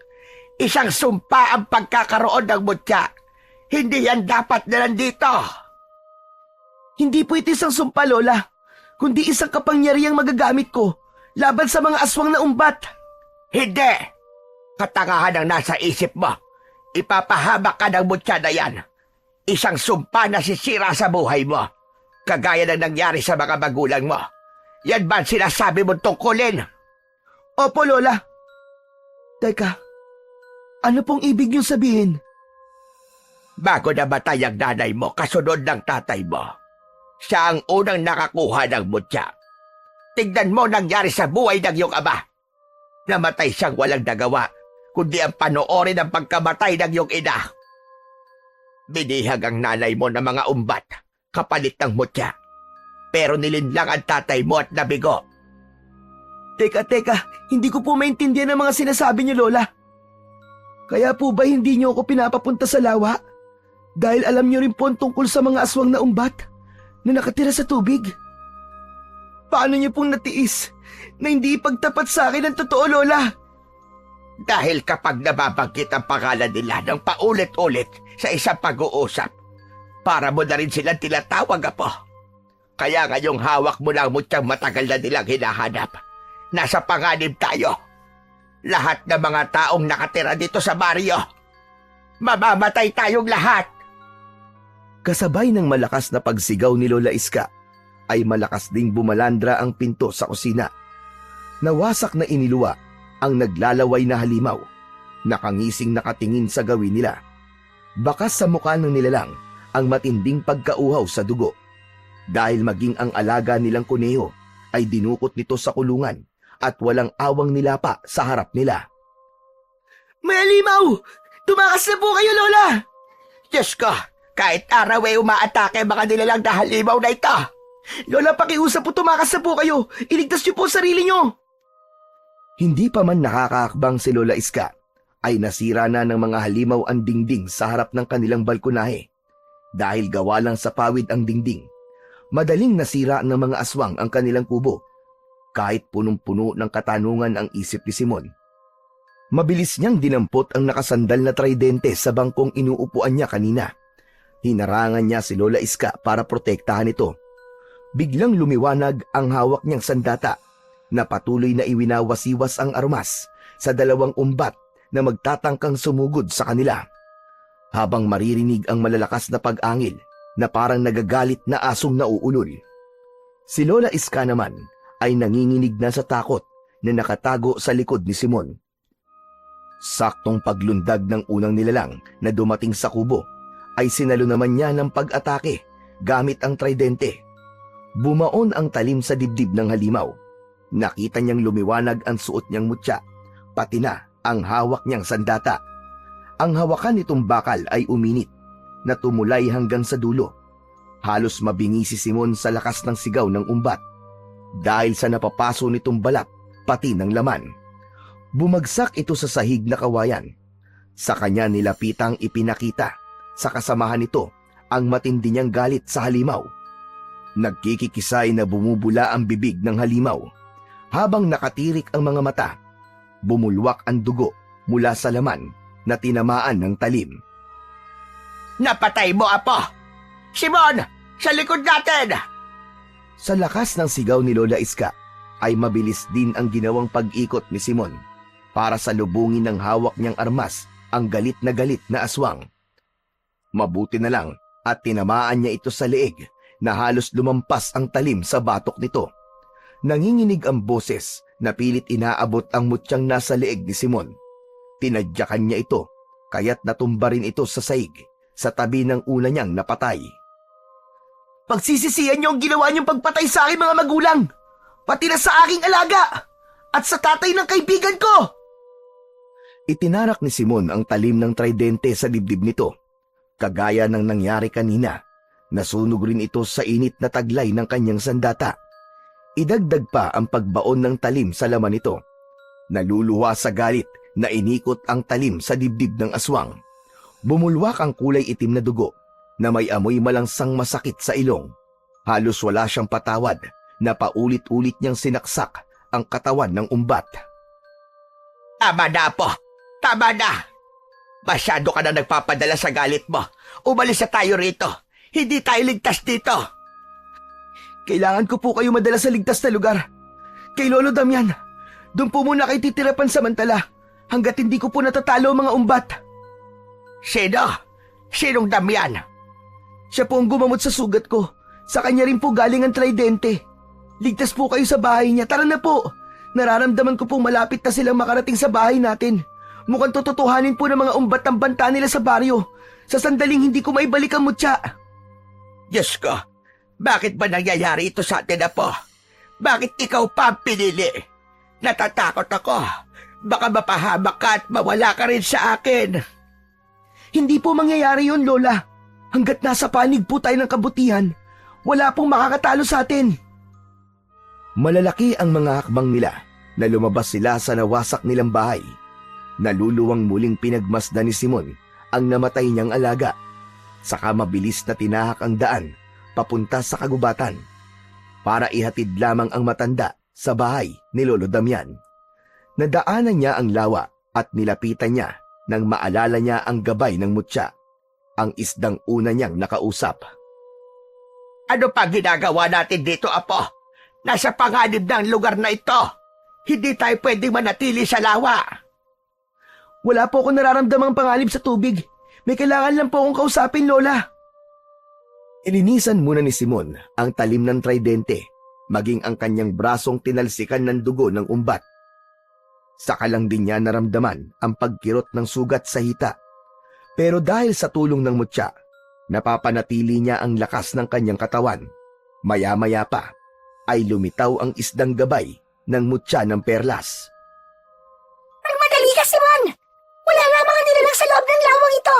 Isang sumpa ang pagkakaroon ng mutya. Hindi yan dapat na nandito. Hindi po ito isang sumpa, Lola, kundi isang kapangyarihang magagamit ko laban sa mga aswang na umbat. Hindi! Katangahan ang nasa isip mo. Ipapahamak ka ng mutya na yan. Isang sumpa na sisira sa buhay mo. Kagaya ng nangyari sa mga magulang mo. Yan ba ang sinasabi mong tungkulin? Opo, Lola. Teka, ano pong ibig niyong sabihin? Bago namatay ang nanay mo, kasunod ng tatay mo, siya ang unang nakakuha ng mutya. Tignan mo nangyari sa buhay ng iyong ama. Namatay siyang walang nagawa, kundi ang panoorin ang pagkamatay ng iyong ina. Binihag ang nanay mo ng mga umbat, kapalit ng mutya. Pero nilinlang ang tatay mo at nabigo. Teka, hindi ko po maintindihan ang mga sinasabi niyo, Lola. Kaya po ba hindi niyo ako pinapapunta sa lawa? Dahil alam niyo rin po ang tungkol sa mga aswang na umbat na nakatira sa tubig. Paano niyo pong natiis na hindi ipagtapat sa akin ang totoo, Lola? Dahil kapag nababanggit ang pangalan nila ng paulit-ulit sa isang pag-uusap, para mo na rin silang tinatawag, apo. Kaya ngayong hawak mo lang mutyang matagal na nilang hinahanap. Nasa panganib tayo. Lahat ng mga taong nakatira dito sa baryo. Mamamatay tayong lahat. Kasabay ng malakas na pagsigaw ni Lola Iska, ay malakas ding bumalandra ang pinto sa kusina. Nawasak na iniluwa ang naglalaway na halimaw. Nakangising nakatingin sa gawin nila. Bakas sa mukha ng nilalang ang matinding pagkauhaw sa dugo. Dahil maging ang alaga nilang kuneho ay dinukot nito sa kulungan at walang awang nilapa sa harap nila. May halimaw! Tumakas na po kayo, Lola! Diyos ko, kahit araw ay umaatake mga nilalang na halimaw na ito. Lola, pakiusap po, tumakas na po kayo. Iligtas niyo po ang sarili niyo. Hindi pa man nakakaakbang si Lola Iska, ay nasira na ng mga halimaw ang dingding sa harap ng kanilang balkonahe. Dahil gawa lang sa pawid ang dingding, madaling nasira ng mga aswang ang kanilang kubo. Kahit punong-puno ng katanungan ang isip ni Simon. Mabilis niyang dinampot ang nakasandal na tridente sa bangkong inuupuan niya kanina. Hinarangan niya si Lola Iska para protektahan ito. Biglang lumiwanag ang hawak niyang sandata na patuloy na iwinawasiwas ang armas sa dalawang umbat na magtatangkang sumugod sa kanila. Habang maririnig ang malalakas na pag-angil na parang nagagalit na asong nauulol. Si Lola Iska naman ay nanginginig na sa takot na nakatago sa likod ni Simon. Saktong paglundag ng unang nilalang na dumating sa kubo ay sinalo naman niya ng pag-atake gamit ang tridente. Bumaon ang talim sa dibdib ng halimaw. Nakita niyang lumiwanag ang suot niyang mutya, pati na ang hawak niyang sandata. Ang hawakan nitong bakal ay uminit na tumulay hanggang sa dulo. Halos mabingi si Simon sa lakas ng sigaw ng umbat dahil sa napapaso nitong balat pati ng laman. Bumagsak ito sa sahig na kawayan. Sa kanya nilapitang ipinakita sa kasamahan nito ang matindi niyang galit sa halimaw. Nagkikikisay na bumubula ang bibig ng halimaw. Habang nakatirik ang mga mata, bumulwak ang dugo mula sa laman na tinamaan ng talim. Napatay mo, Apo! Simon! Sa likod natin! Sa lakas ng sigaw ni Lola Iska ay mabilis din ang ginawang pag-ikot ni Simon para salubungin ng hawak niyang armas ang galit na aswang. Mabuti na lang at tinamaan niya ito sa leeg na halos lumampas ang talim sa batok nito. Nanginginig ang boses na pilit inaabot ang mutyang nasa leeg ni Simon. Tinadyakan niya ito kaya't natumba rin ito sa saig sa tabi ng una niyang napatay. Pagsisisihan niyo ang ginawa niyong pagpatay sa aking mga magulang, pati na sa aking alaga, at sa tatay ng kaibigan ko! Itinarak ni Simon ang talim ng tridente sa dibdib nito. Kagaya ng nangyari kanina, nasunog rin ito sa init na taglay ng kanyang sandata. Idagdag pa ang pagbaon ng talim sa laman nito. Naluluwa sa galit na inikot ang talim sa dibdib ng aswang. Bumulwak ang kulay itim na dugo na may amoy malangsang masakit sa ilong. Halos wala siyang patawad na paulit-ulit niyang sinaksak ang katawan ng umbat. Tama na, Apo! Tama na! Masyado ka na nagpapadala sa galit mo. Umalis na tayo rito. Hindi tayo ligtas dito. Kailangan ko po kayo madala sa ligtas na lugar. Kay Lolo Damian, doon po muna kayo titira pansamantala hanggat hindi ko po natatalo ang mga umbat. Sino? Sinong Damian? Siya po ang gumamot sa sugat ko. Sa kanya rin po galing ang tridente. Ligtas po kayo sa bahay niya. Tara na po. Nararamdaman ko pong malapit na silang makarating sa bahay natin. Mukhang tututuhanin po ng mga umbat ang banta nila sa baryo. Sa sandaling hindi ko maibalik ang mutya. Diyos ko, bakit ba nangyayari ito sa atin, Apo? Bakit ikaw pa ang pinili? Natatakot ako. Baka mapahamak ka at mawala ka rin sa akin. Hindi po mangyayari yun, Lola. Hanggat nasa panig po tayo ng kabutihan, wala pong makakatalo sa atin. Malalaki ang mga hakbang nila na lumabas sila sa nawasak nilang bahay. Naluluwang muling pinagmasdan ni Simon ang namatay niyang alaga. Saka mabilis na tinahak ang daan papunta sa kagubatan para ihatid lamang ang matanda sa bahay ni Lolo Damian. Nadaanan niya ang lawa at nilapitan niya nang maalala niya ang gabay ng mutya, ang isdang una niyang nakausap. Ano pa ginagawa natin dito, Apo? Nasa panganib na ang lugar na ito. Hindi tayo pwedeng manatili sa lawa. Wala po akong nararamdamang panganib sa tubig. May kailangan lang po akong kausapin, Lola. Ilinisan muna ni Simon ang talim ng tridente, maging ang kanyang brasong tinalsikan ng dugo ng umbat. Saka lang din niya naramdaman ang pagkirot ng sugat sa hita. Pero dahil sa tulong ng mutya, napapanatili niya ang lakas ng kanyang katawan. Maya-maya pa ay lumitaw ang isdang gabay ng mutya ng perlas. Magmadali ka, Simon! Wala lamang ang nilalang sa loob ng lawang ito.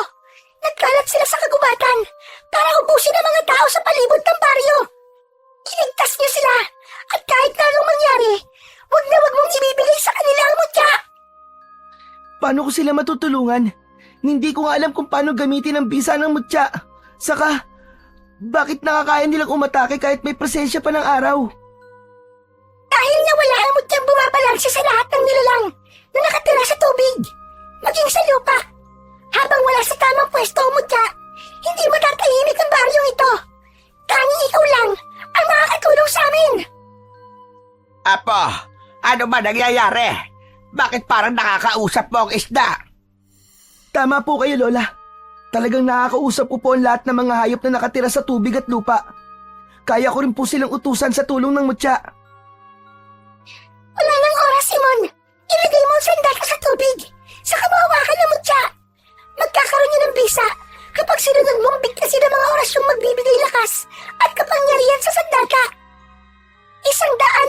Nagkalat sila sa kagubatan para ubusin ang mga tao sa palibot ng baryo. Iligtas niyo sila at kahit na anong mangyari, wag na wag mong ibibigay sa kanila ang mutya. Paano ko sila matutulungan? Hindi ko nga alam kung paano gamitin ang bisa ng mutya. Saka, bakit nakakaya nilang umatake kahit may presensya pa ng araw? Dahil nawala ang mutyang bumabalanse sa lahat ng nilalang na nakatira sa tubig, maging sa lupa. Habang wala sa tamang pwesto ang mutya, hindi matatahimik ang baryong ito. Tanging ikaw lang ang makakatulong sa amin. Apo, ano ba nangyayari? Bakit parang nakakausap mo ang isda? Tama po kayo, Lola. Talagang nakakausap ko po ang lahat ng mga hayop na nakatira sa tubig at lupa. Kaya ko rin po silang utusan sa tulong ng mutya. Wala nang oras, Simon. Ilagay mo ang sandata sa tubig. Saka mo lakas at kapangyarihan sa sandata. 100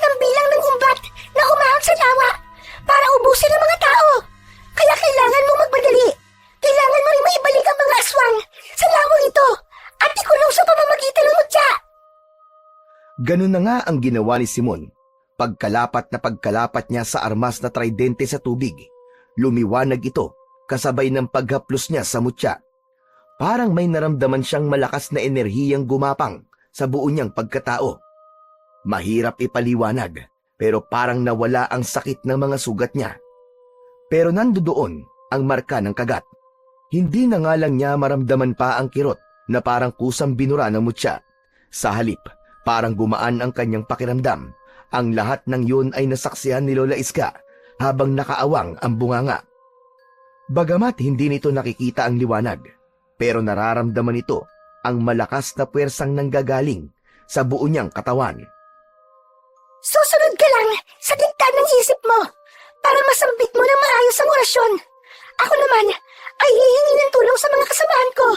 ang bilang ng umbat na umahon sa lawa para ubusin ang mga tao. Kaya kailangan mo magmadali. Kailangan mo rin maibalik ang mga aswang sa lawang ito at ikulong sa pamamagitan ng mutya. Ganun na nga ang ginawa ni Simon. Pagkalapat na pagkalapat niya sa armas na tridente sa tubig, lumiwanag ito kasabay ng paghaplos niya sa mutya. Parang may naramdaman siyang malakas na enerhiyang gumapang sa buo niyang pagkatao. Mahirap ipaliwanag, pero parang nawala ang sakit ng mga sugat niya. Pero nandoon ang marka ng kagat. Hindi na nga lang niya maramdaman pa ang kirot na parang kusang binura ng mutya. Sa halip, parang gumaan ang kanyang pakiramdam. Ang lahat ng yun ay nasaksihan ni Lola Iska habang nakaawang ang bunganga. Bagamat hindi nito nakikita ang liwanag, pero nararamdaman nito ang malakas na puwersang nanggagaling sa buo niyang katawan. Susunod ka lang sa dikta ng isip mo para masambit mo ng maayos ang orasyon. Ako naman ay hihingi ng tulong sa mga kasamahan ko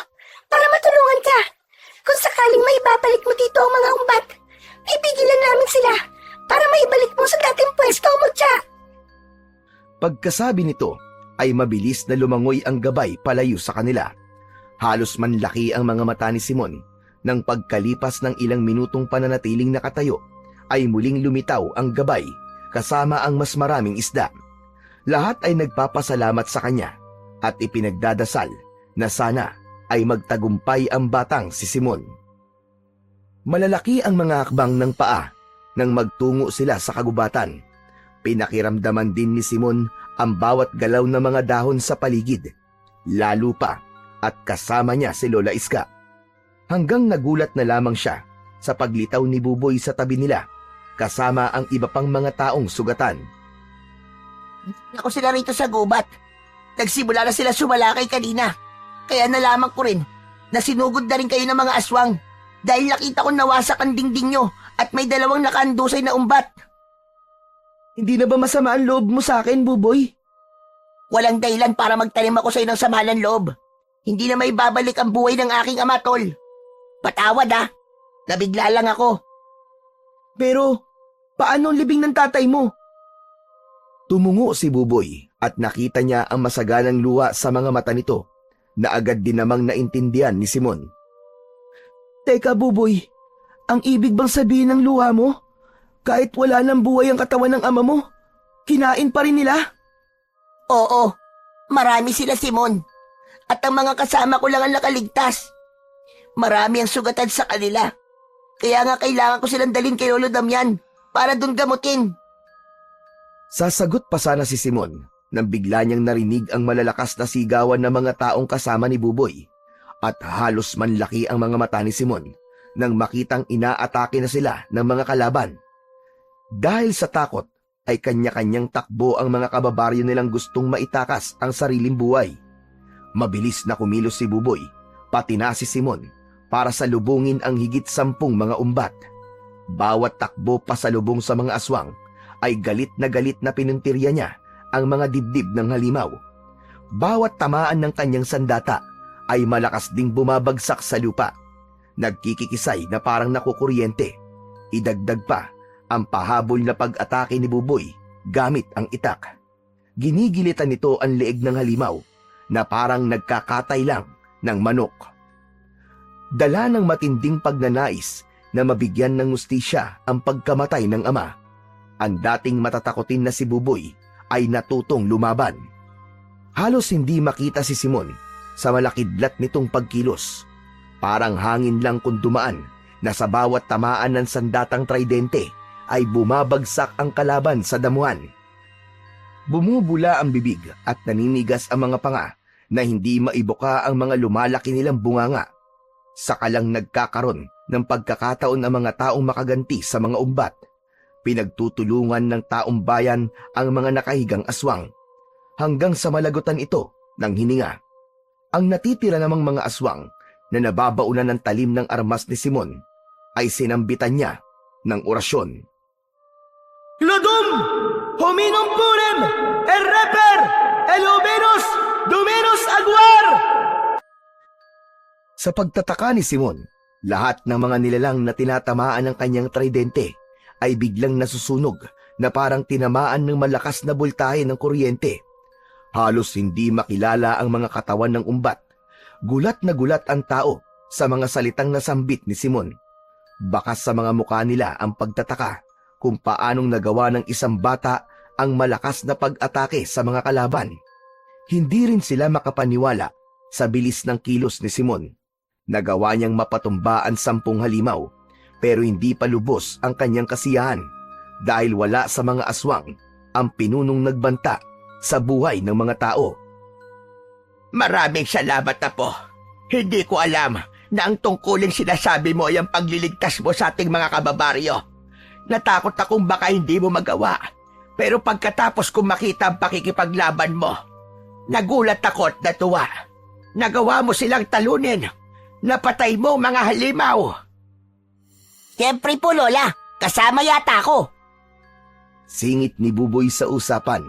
para matulungan ka. Kung sakaling may babalik mo dito ang mga umbat, pipigilan namin sila para maibalik mo sa dating pwesto mo, Tsa. Pagkasabi nito ay mabilis na lumangoy ang gabay palayo sa kanila. Halos manlaki ang mga mata ni Simon. Nang pagkalipas ng ilang minutong pananatiling nakatayo, ay muling lumitaw ang gabay kasama ang mas maraming isda. Lahat ay nagpapasalamat sa kanya at ipinagdadasal na sana ay magtagumpay ang batang si Simon. Malalaki ang mga hakbang ng paa nang magtungo sila sa kagubatan. Pinakiramdaman din ni Simon ang bawat galaw ng mga dahon sa paligid, lalo pa at kasama niya si Lola Iska. Hanggang nagulat na lamang siya sa paglitaw ni Buboy sa tabi nila, kasama ang iba pang mga taong sugatan. Ako sila rito sa gubat. Nagsimula na sila sumalakay kanina. Kaya nalaman ko rin na sinugod na rin kayo ng mga aswang dahil nakita ko nawasak ang dingding nyo at may 2 nakaandusay na umbat. Hindi na ba masama ang loob mo sa akin, Buboy? Walang dahilan para magtanim ako sa inong sama ng loob. Hindi na may babalik ang buhay ng aking ama, tol. Patawad nabigla lang ako. Pero, paano ang libing ng tatay mo? Tumungo si Buboy at nakita niya ang masaganang luha sa mga mata nito na agad din namang naintindihan ni Simon. Teka, Buboy, ang ibig bang sabihin ng luha mo? Kahit wala ng buhay ang katawan ng ama mo, kinain pa rin nila? Oo, marami sila, Simon. At ang mga kasama ko lang ang nakaligtas. Marami ang sugatan sa kanila. Kaya nga kailangan ko silang dalhin kay Lolo Damian para dun gamutin. Sasagot pa sana si Simon nang bigla niyang narinig ang malalakas na sigawan ng mga taong kasama ni Buboy at halos manlaki ang mga mata ni Simon nang makitang inaatake na sila ng mga kalaban. Dahil sa takot ay kanya-kanyang takbo ang mga kababaryo nilang gustong maitakas ang sariling buhay. Mabilis na kumilos si Buboy, pati na si Simon, para salubungin ang higit 10 mga umbat. Bawat takbo pasalubong sa mga aswang ay galit na pinuntirya niya ang mga dibdib ng halimaw. Bawat tamaan ng kanyang sandata ay malakas ding bumabagsak sa lupa. Nagkikikisay na parang nakukuryente. Idagdag pa ang pahabol na pag-atake ni Buboy gamit ang itak. Ginigilitan nito ang leeg ng halimaw na parang nagkakatay lang ng manok. Dala ng matinding pagnanais na mabigyan ng hustisya ang pagkamatay ng ama, ang dating matatakotin na si Buboy ay natutong lumaban. Halos hindi makita si Simon sa malakidlat nitong pagkilos. Parang hangin lang kung dumaan na sa bawat tamaan ng sandatang tridente ay bumabagsak ang kalaban sa damuhan. Bumubula ang bibig at naninigas ang mga panga na hindi maibuka ang mga lumalaki nilang bunganga. Saka lang nagkakaroon ng pagkakataon ang mga taong makaganti sa mga umbat. Pinagtutulungan ng taong bayan ang mga nakahigang aswang hanggang sa malagutan ito ng hininga. Ang natitira namang mga aswang na nababaunan ng talim ng armas ni Simon ay sinambitan niya ng orasyon. Ludum! Hominum purem! Reper! Eluminus! Dominus Aguar! Sa pagtataka ni Simon, Lahat ng mga nilalang na tinatamaan ng kanyang tridente ay biglang nasusunog na parang tinamaan ng malakas na boltahe ng kuryente. Halos hindi makilala ang mga katawan ng umbat. Gulat na gulat ang tao sa mga salitang nasambit ni Simon. Bakas sa mga mukha nila ang pagtataka kung paanong nagawa ng isang bata ang malakas na pag-atake sa mga kalaban. Hindi rin sila makapaniwala sa bilis ng kilos ni Simon. Nagawa niyang mapatumba ang 10 halimaw, pero hindi pa lubos ang kanyang kasiyahan dahil wala sa mga aswang ang pinunong nagbanta sa buhay ng mga tao. Maraming salamat, Apo. Hindi ko alam na ang tungkuling sinasabi mo ay ang pagliligtas mo sa ating mga kababaryo. Natakot akong baka hindi mo magawa. Pero pagkatapos kong makita ang pakikipaglaban mo, nagulat ako at natuwa. Nagawa mo silang talunin. Napatay mo mga halimaw. Siyempre po, Lola. Kasama yata ako. Singit ni Buboy sa usapan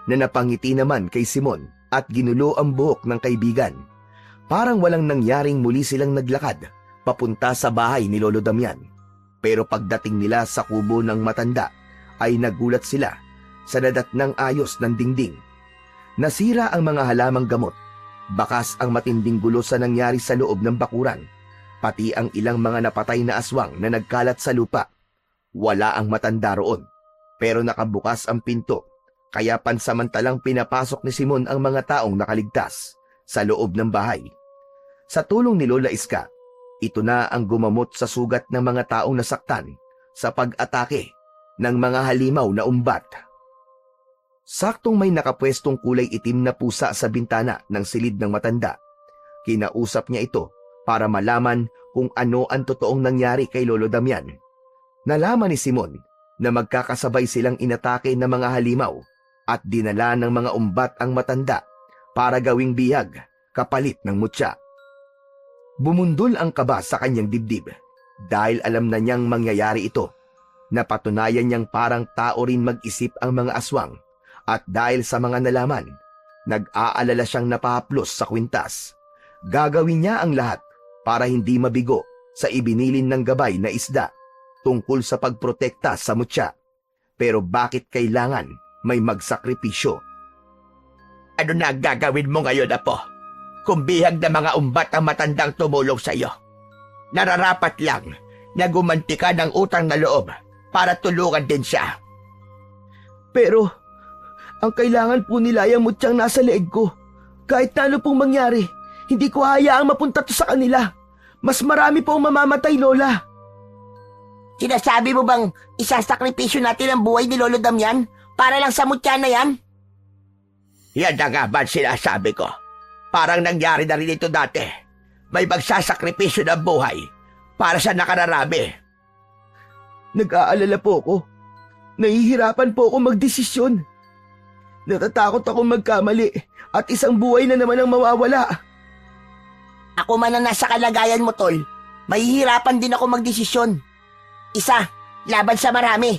na napangiti naman kay Simon at ginulo ang buhok ng kaibigan. Parang walang nangyaring muli silang naglakad papunta sa bahay ni Lolo Damian. Pero pagdating nila sa kubo ng matanda ay nagulat sila sa nadatnang ayos ng dingding. Nasira ang mga halamang gamot. Bakas ang matinding gulo sa nangyari sa loob ng bakuran, pati ang ilang mga napatay na aswang na nagkalat sa lupa. Wala ang matanda roon, pero nakabukas ang pinto, kaya pansamantalang pinapasok ni Simon ang mga taong nakaligtas sa loob ng bahay. Sa tulong ni Lola Iska, ito na ang gumamot sa sugat ng mga taong nasaktan sa pag-atake ng mga halimaw na umbat. Saktong may nakapwestong kulay itim na pusa sa bintana ng silid ng matanda. Kinausap niya ito para malaman kung ano ang totoong nangyari kay Lolo Damian. Nalaman ni Simon na magkakasabay silang inatake ng mga halimaw at dinala ng mga umbat ang matanda para gawing bihag kapalit ng mutya. Bumundol ang kaba sa kanyang dibdib dahil alam na niyang mangyayari ito. Napatunayan niyang parang tao rin mag-isip ang mga aswang. At dahil sa mga nalaman, nag-aalala siyang napahaplos sa kwintas. Gagawin niya ang lahat para hindi mabigo sa ibinilin ng gabay na isda tungkol sa pagprotekta sa mutya. Pero bakit kailangan may magsakripisyo? Ano na gagawin mo ngayon, Apo? Kung bihag na mga umbat ang matandang tumulong sa iyo. Nararapat lang na gumanti ka ng utang na loob para tulungan din siya. Pero ang kailangan po nila ay ang mutyang nasa leeg ko. Kahit na ano pong mangyari, hindi ko hayaang mapunta to sa kanila. Mas marami po ang mamamatay, Lola. Sinasabi mo bang isasakripisyo natin ang buhay ni Lolo Damian para lang sa mutya na yan? Yan na nga ba sinasabi ko? Parang nangyari na rin ito dati. May magsasakripisyo ng buhay para sa nakararami. Nag-aalala po ako. Nahihirapan po ako magdesisyon. Natatakot akong magkamali at isang buhay na naman ang mawawala. Ako man ang nasa kalagayan mo, Tol. Mahihirapan din ako magdesisyon. Isa, laban sa marami.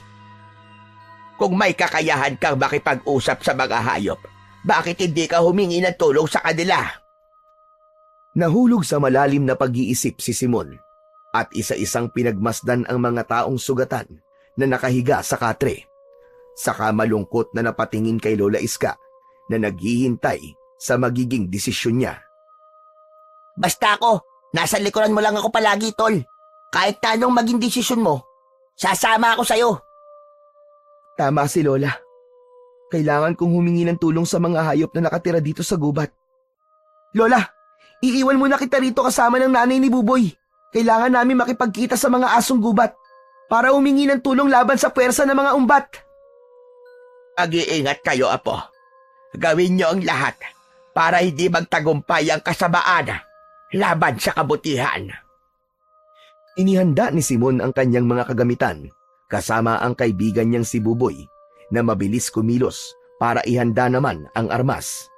Kung may kakayahan kang makipag-usap sa mga hayop, bakit hindi ka humingi ng tulong sa kanila? Nahulog sa malalim na pag-iisip si Simon at isa-isang pinagmasdan ang mga taong sugatan na nakahiga sa katre. Saka malungkot na napatingin kay Lola Iska na naghihintay sa magiging desisyon niya. Basta ako, nasa likuran mo lang ako palagi, Tol. Kahit na anong maging desisyon mo, sasama ako sa'yo. Tama si Lola. Kailangan kong humingi ng tulong sa mga hayop na nakatira dito sa gubat. Lola, iiwan muna kita rito kasama ng nanay ni Buboy. Kailangan namin makipagkita sa mga asong gubat para humingi ng tulong laban sa puwersa ng mga umbat. Mag-iingat kayo, Apo. Gawin niyo ang lahat para hindi magtagumpay ang kasamaan laban sa kabutihan. Inihanda ni Simon ang kanyang mga kagamitan kasama ang kaibigan niyang si Buboy na mabilis kumilos para ihanda naman ang armas.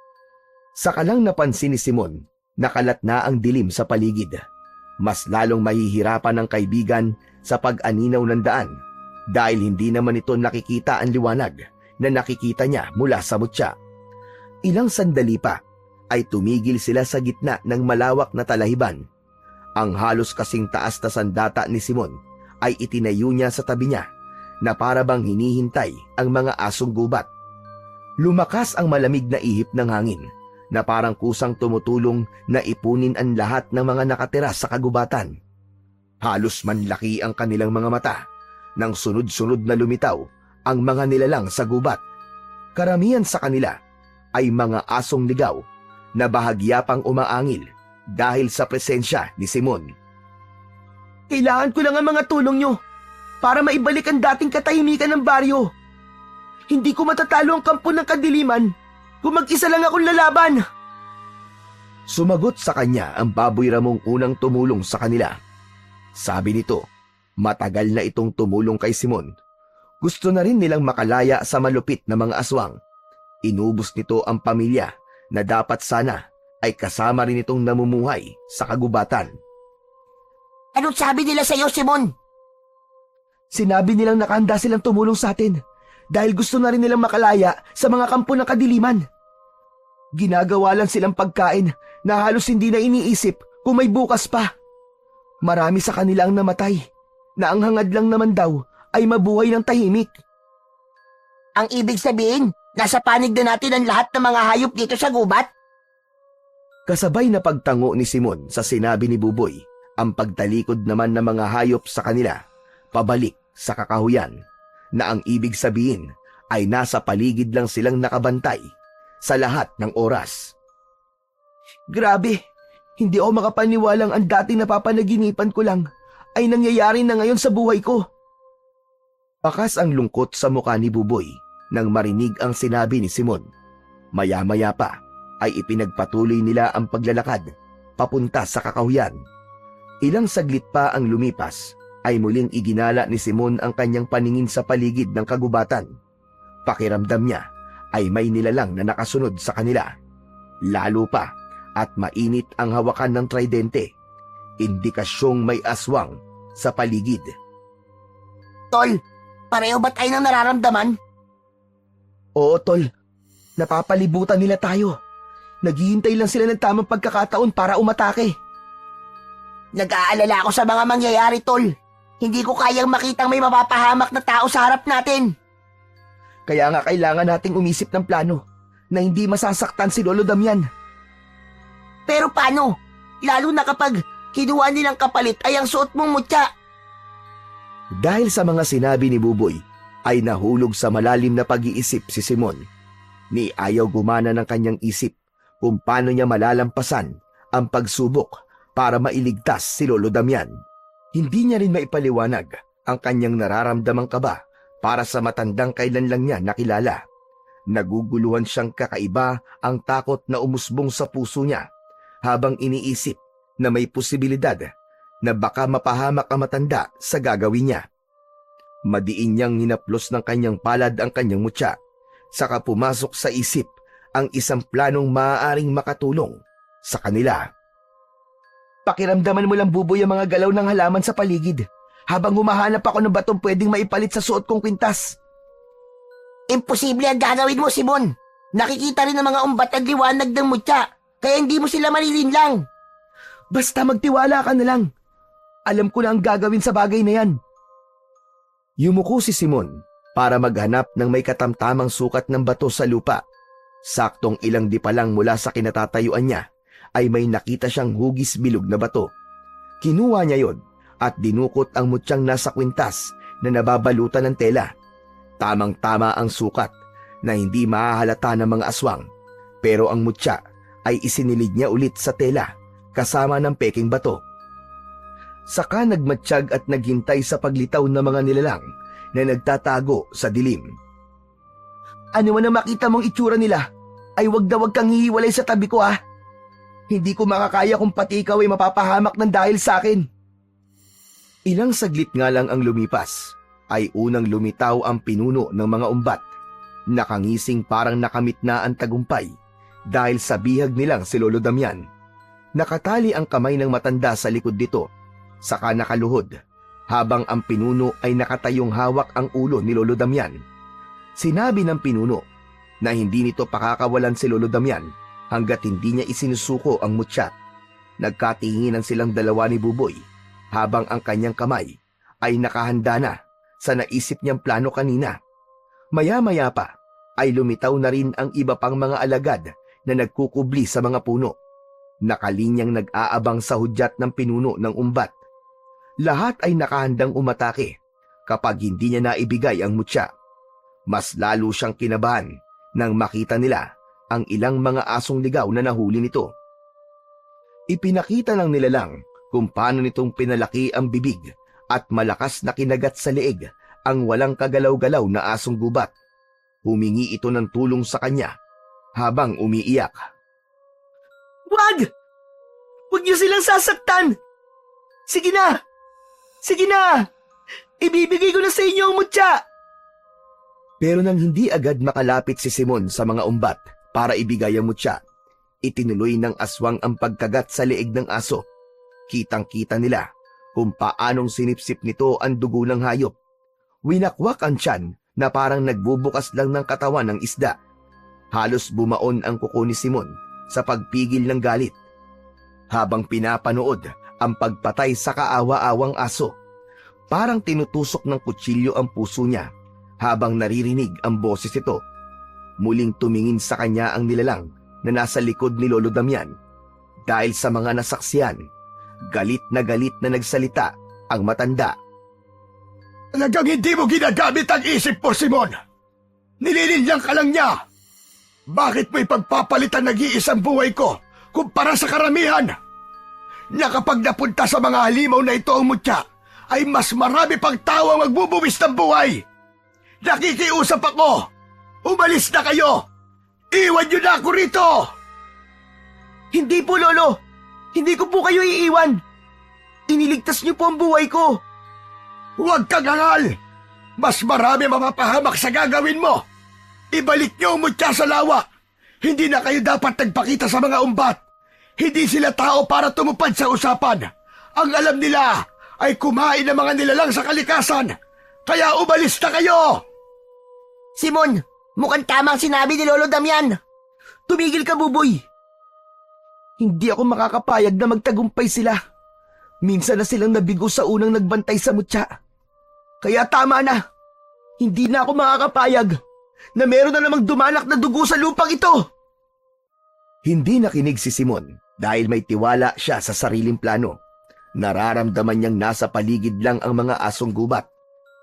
Saka lang napansin ni Simon na kalat na ang dilim sa paligid. Mas lalong mahihirapan ang kaibigan sa pag-aninaw ng daan dahil hindi naman ito nakikita ang liwanag na nakikita niya mula sa mutya. Ilang sandali pa ay tumigil sila sa gitna ng malawak na talahiban. Ang halos kasing taas na sandata ni Simon ay itinayo niya sa tabi niya na para bang hinihintay ang mga asong gubat. Lumakas ang malamig na ihip ng hangin na parang kusang tumutulong na ipunin ang lahat ng mga nakatira sa kagubatan. Halos manlaki ang kanilang mga mata nang sunod-sunod na lumitaw ang mga nilalang sa gubat. Karamihan sa kanila ay mga asong ligaw na bahagya pang umaangil dahil sa presensya ni Simon. Kailangan ko lang ang mga tulong nyo para maibalik ang dating katahimikan ng baryo. Hindi ko matatalo ang kampo ng kadiliman kung mag-isa lang akong lalaban. Sumagot sa kanya ang baboy ramong unang tumulong sa kanila. Sabi nito, matagal na itong tumulong kay Simon. Gusto na rin nilang makalaya sa malupit na mga aswang. Inubos nito ang pamilya na dapat sana ay kasama rin itong namumuhay sa kagubatan. Anong sabi nila sa iyo, Simon? Sinabi nilang nakahanda silang tumulong sa atin dahil gusto na rin nilang makalaya sa mga kampo ng kadiliman. Ginagawa lang silang pagkain na halos hindi na iniisip kung may bukas pa. Marami sa kanila ang namatay na ang hangad lang naman daw ay mabuhay ng tahimik. Ang ibig sabihin, nasa panig na natin ang lahat ng mga hayop dito sa gubat? Kasabay na pagtango ni Simon sa sinabi ni Buboy, ang pagtalikod naman ng mga hayop sa kanila, pabalik sa kakahuyan, na ang ibig sabihin ay nasa paligid lang silang nakabantay sa lahat ng oras. Grabe, hindi ako makapaniwalang ang dating napapanaginipan ko lang ay nangyayari na ngayon sa buhay ko. Bakas ang lungkot sa mukha ni Buboy nang marinig ang sinabi ni Simon. Maya-maya pa ay ipinagpatuloy nila ang paglalakad papunta sa kakahuyan. Ilang saglit pa ang lumipas ay muling iginala ni Simon ang kanyang paningin sa paligid ng kagubatan. Pakiramdam niya ay may nilalang na nakasunod sa kanila. Lalo pa at mainit ang hawakan ng tridente, indikasyong may aswang sa paligid. Tol, pareho ba tayo ng nararamdaman? Oo, tol. Napapalibutan nila tayo. Naghihintay lang sila ng tamang pagkakataon para umatake. Nag-aalala ako sa mga mangyayari, Tol. Hindi ko kayang makitang may mapapahamak na tao sa harap natin. Kaya nga kailangan nating umisip ng plano na hindi masasaktan si Lolo Damian. Pero paano? Lalo na kapag kinuha nilang kapalit ay ang suot mong mutya. Dahil sa mga sinabi ni Buboy, ay nahulog sa malalim na pag-iisip si Simon. Ni ayaw gumana ng kanyang isip kung paano niya malalampasan ang pagsubok para mailigtas si Lolo Damian. Hindi niya rin maipaliwanag ang kanyang nararamdamang kaba para sa matandang kailan lang niya nakilala. Naguguluhan siyang kakaiba ang takot na umusbong sa puso niya habang iniisip na may posibilidad na baka mapahamak ang matanda sa gagawin niya. Madiin niyang hinaplos ng kanyang palad ang kanyang mutya, saka pumasok sa isip ang isang planong maaaring makatulong sa kanila. Pakiramdaman mo lang, Buboy, ang mga galaw ng halaman sa paligid habang humahanap ako ng batong pwedeng maipalit sa suot kong kwintas. Imposible ang gagawin mo, Simon. Nakikita rin ng mga umbat ang liwanag ng mutya, kaya hindi mo sila marilinlang. Basta magtiwala ka na lang. Alam ko na ang gagawin sa bagay na yan. Yumuko si Simon para maghanap ng may katamtamang sukat ng bato sa lupa. Saktong ilang di pa lang mula sa kinatatayuan niya ay may nakita siyang hugis bilog na bato. Kinuha niya yon at dinukot ang mutyang nasa kwintas na nababalutan ng tela. Tamang-tama ang sukat na hindi mahahalata ng mga aswang, pero ang mutya ay isinilid niya ulit sa tela kasama ng peking bato. Saka nagmatsyag at naghintay sa paglitaw ng mga nilalang na nagtatago sa dilim. Ano man ang makita mong itsura nila, ay wag na wag kang hihiwalay sa tabi ko, ah. Hindi ko makakaya kung pati ikaw ay mapapahamak ng dahil sa akin. Ilang saglit nga lang ang lumipas, ay unang lumitaw ang pinuno ng mga umbat. Nakangising parang nakamit na ang tagumpay dahil sa bihag nilang si Lolo Damian. Nakatali ang kamay ng matanda sa likod nito, saka nakaluhod, habang ang pinuno ay nakatayong hawak ang ulo ni Lolo Damian. Sinabi ng pinuno na hindi nito pakakawalan si Lolo Damian hanggat hindi niya isinusuko ang mutya. Nagkatinginan silang dalawa ni Buboy habang ang kanyang kamay ay nakahanda na sa naisip niyang plano kanina. Maya-maya pa ay lumitaw na rin ang iba pang mga alagad na nagkukubli sa mga puno. Nakalinyang nag-aabang sa hudyat ng pinuno ng umbat. Lahat ay nakahandang umatake kapag hindi niya naibigay ang mutya. Mas lalo siyang kinabahan nang makita nila ang ilang mga asong ligaw na nahuli nito. Ipinakita ng nilalang kung paano nitong pinalaki ang bibig at malakas na kinagat sa leeg ang walang kagalaw-galaw na asong gubat. Humingi ito ng tulong sa kanya habang umiiyak. Wag! Huwag niyo silang sasaktan! Sige na! Sige na! Ibibigay ko na sa inyo ang mutya! Pero nang hindi agad makalapit si Simon sa mga umbat para ibigay ang mutya, itinuloy ng aswang ang pagkagat sa leeg ng aso. Kitang-kita nila kung paanong sinipsip nito ang dugo ng hayop. Winakwak ang tiyan na parang nagbubukas lang ng katawan ng isda. Halos bumaon ang kuko ni Simon sa pagpigil ng galit. Habang pinapanood ang pagpatay sa kaawa-awang aso, parang tinutusok ng kutsilyo ang puso niya habang naririnig ang boses ito. Muling tumingin sa kanya ang nilalang na nasa likod ni Lolo Damian. Dahil sa mga nasaksiyan, galit na nagsalita ang matanda. Talagang hindi mo ginagamit ang isip mo, Simon. Nililinyang ka lang niya. Bakit mo ipagpapalitan nag-iisang buhay ko kumpara sa karamihan? Na kapag napunta sa mga halimaw na ito ang mutya, ay mas marami pang tao ang magbubuwis ng buhay. Nakikiusap ako. Umalis na kayo. Iwan niyo na ako rito. Hindi po, Lolo! Hindi ko po kayo iiwan! Iniligtas niyo po ang buhay ko! Huwag kang angal. Mas marami mapapahamak sa gagawin mo. Ibalik niyo ang mutya sa lawa. Hindi na kayo dapat nagpakita sa mga umbat. Hindi sila tao para tumupad sa usapan. Ang alam nila ay kumain ng mga nilalang sa kalikasan. Kaya umalis na kayo! Simon, mukhang tama ang sinabi ni Lolo Damian. Tumigil ka, Buboy. Hindi ako makakapayag na magtagumpay sila. Minsan na silang nabigo sa unang nagbantay sa mutya. Kaya tama na. Hindi na ako makakapayag na meron na namang dumalak na dugo sa lupang ito. Hindi nakinig si Simon dahil may tiwala siya sa sariling plano. Nararamdaman niyang nasa paligid lang ang mga asong gubat.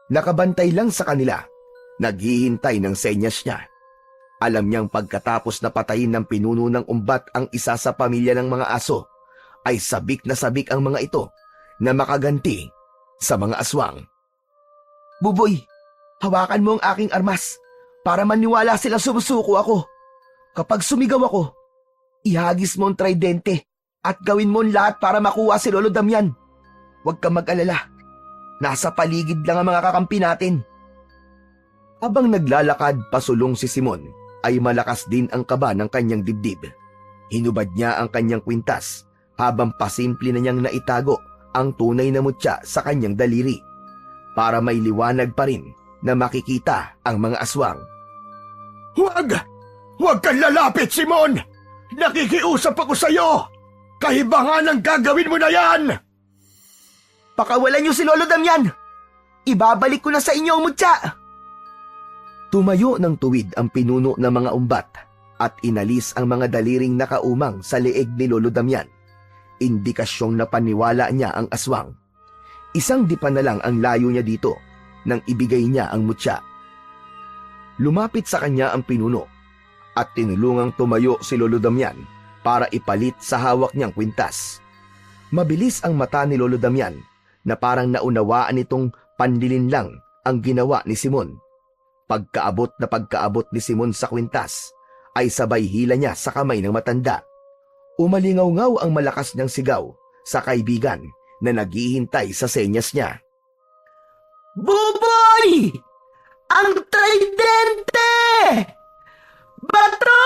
Nakabantay lang sa kanila. Naghihintay ng senyas niya. Alam niyang pagkatapos na patayin ng pinuno ng umbat ang isa sa pamilya ng mga aso, ay sabik na sabik ang mga ito na makaganti sa mga aswang. Buboy, hawakan mo ang aking armas para maniwala sila sumusuko ako. Kapag sumigaw ako, ihagis mo ang tridente at gawin mo ang lahat para makuha si Lolo Damian. Huwag kang mag-alala. Nasa paligid lang ang mga kakampi natin. Habang naglalakad pasulong si Simon, ay malakas din ang kaba ng kanyang dibdib. Hinubad niya ang kanyang kwintas habang pasimple na niyang naitago ang tunay na mutya sa kanyang daliri para may liwanag pa rin na makikita ang mga aswang. Huwag! Huwag kang lalapit, Simon! Nakikiusap ako sa'yo! Kahibangan ang gagawin mo na yan! Pakawalan niyo si Lolo Damian! Ibabalik ko na sa inyo ang mutya! Tumayo ng tuwid ang pinuno ng mga umbat at inalis ang mga daliring nakaumang sa leeg ni Lolo Damian. Indikasyong napaniwala niya ang aswang. Isang dipa na lang ang layo niya dito nang ibigay niya ang mutya. Lumapit sa kanya ang pinuno at tinulungang tumayo si Lolo Damian para ipalit sa hawak niyang kwintas. Mabilis ang mata ni Lolo Damian na parang naunawaan nitong pandilin lang ang ginawa ni Simon. Pagkaabot ni Simon sa kwintas, ay sabay hila niya sa kamay ng matanda. Umalingaw-ngaw ang malakas niyang sigaw sa kaibigan na naghihintay sa senyas niya. Buboy! Ang tridente! Bato!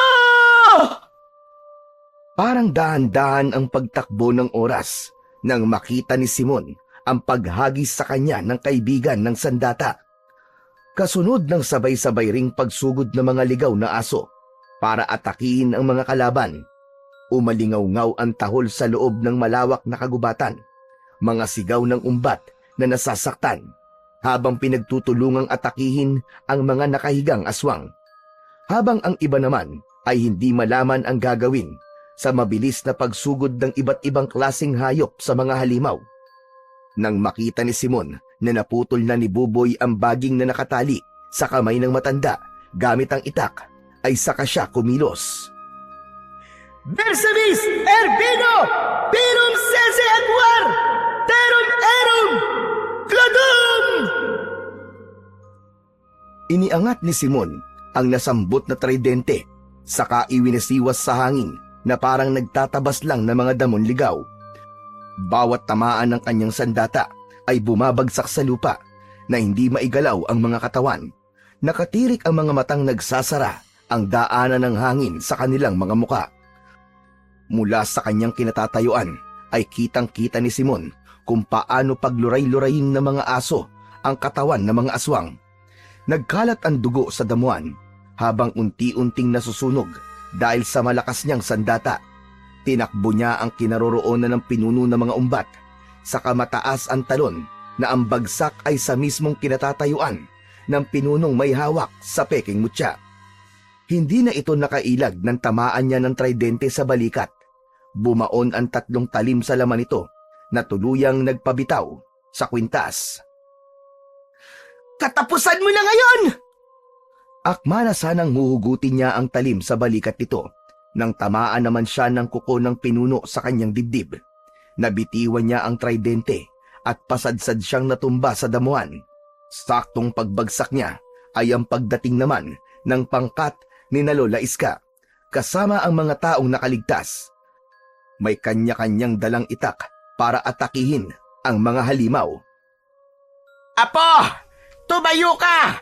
Parang dahan-dahan ang pagtakbo ng oras nang makita ni Simon ang paghagis sa kanya ng kaibigan ng sandata. Kasunod ng sabay-sabay ring pagsugod ng mga ligaw na aso para atakihin ang mga kalaban. Umalingaw-ngaw ang tahol sa loob ng malawak na kagubatan. Mga sigaw ng umbat na nasasaktan habang pinagtutulungang atakihin ang mga nakahigang aswang. Habang ang iba naman ay hindi malaman ang gagawin sa mabilis na pagsugod ng iba't ibang klaseng hayop sa mga halimaw. Nang makita ni Simon na naputol na ni Buboy ang baging na nakatali sa kamay ng matanda gamit ang itak, ay saka siya kumilos. Bersamis Erbino Pirum Sese Aguar Terum Erum Cladum! Iniangat ni Simon ang nasambot na tridente, saka iwinasiwas sa hangin na parang nagtatabas lang ng mga damon ligaw. Bawat tamaan ng kanyang sandata ay bumabagsak sa lupa na hindi maigalaw ang mga katawan. Nakatirik ang mga matang nagsasara ang daanan ng hangin sa kanilang mga muka. Mula sa kanyang kinatatayuan ay kitang-kita ni Simon kung paano pagluray-lurayin ng mga aso ang katawan ng mga aswang. Nagkalat ang dugo sa damuhan habang unti-unting nasusunog dahil sa malakas niyang sandata. Tinakbo niya ang kinaroroonan ng pinuno ng mga umbat, saka mataas ang talon na ang bagsak ay sa mismong kinatatayuan ng pinunong may hawak sa peking mutya. Hindi na ito nakailag ng tamaan niya ng tridente sa balikat. Bumaon ang 3 talim sa laman nito na tuluyang nagpabitaw sa kwintas. Katapusan mo na ngayon! Akma na sanang huhugutin niya ang talim sa balikat nito nang tamaan naman siya ng kuko ng pinuno sa kanyang dibdib. Nabitiwan niya ang tridente at pasadsad siyang natumba sa damuhan. Saktong pagbagsak niya ay ang pagdating naman ng pangkat ni na Lola Iska kasama ang mga taong nakaligtas. May kanya-kanyang dalang itak para atakihin ang mga halimaw. Apo! Tumayo ka!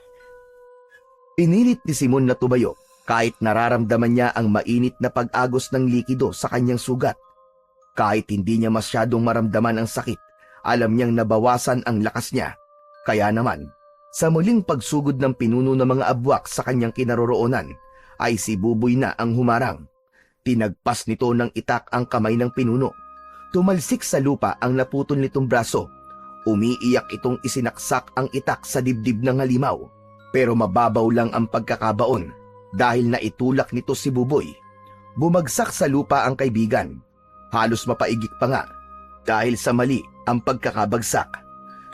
Pinilit ni Simon na tumayo kahit nararamdaman niya ang mainit na pag-agos ng likido sa kanyang sugat. Kahit hindi niya masyadong maramdaman ang sakit, alam niyang nabawasan ang lakas niya. Kaya naman, sa muling pagsugod ng pinuno ng mga abwak sa kanyang kinaroroonan, ay si Buboy na ang humarang. Tinagpas nito ng itak ang kamay ng pinuno. Tumalsik sa lupa ang naputol nitong braso. Umiiyak itong isinaksak ang itak sa dibdib ng halimaw. Pero mababaw lang ang pagkakabaon dahil naitulak nito si Buboy. Bumagsak sa lupa ang kaibigan. Halos mapaigik pa nga dahil sa mali ang pagkakabagsak.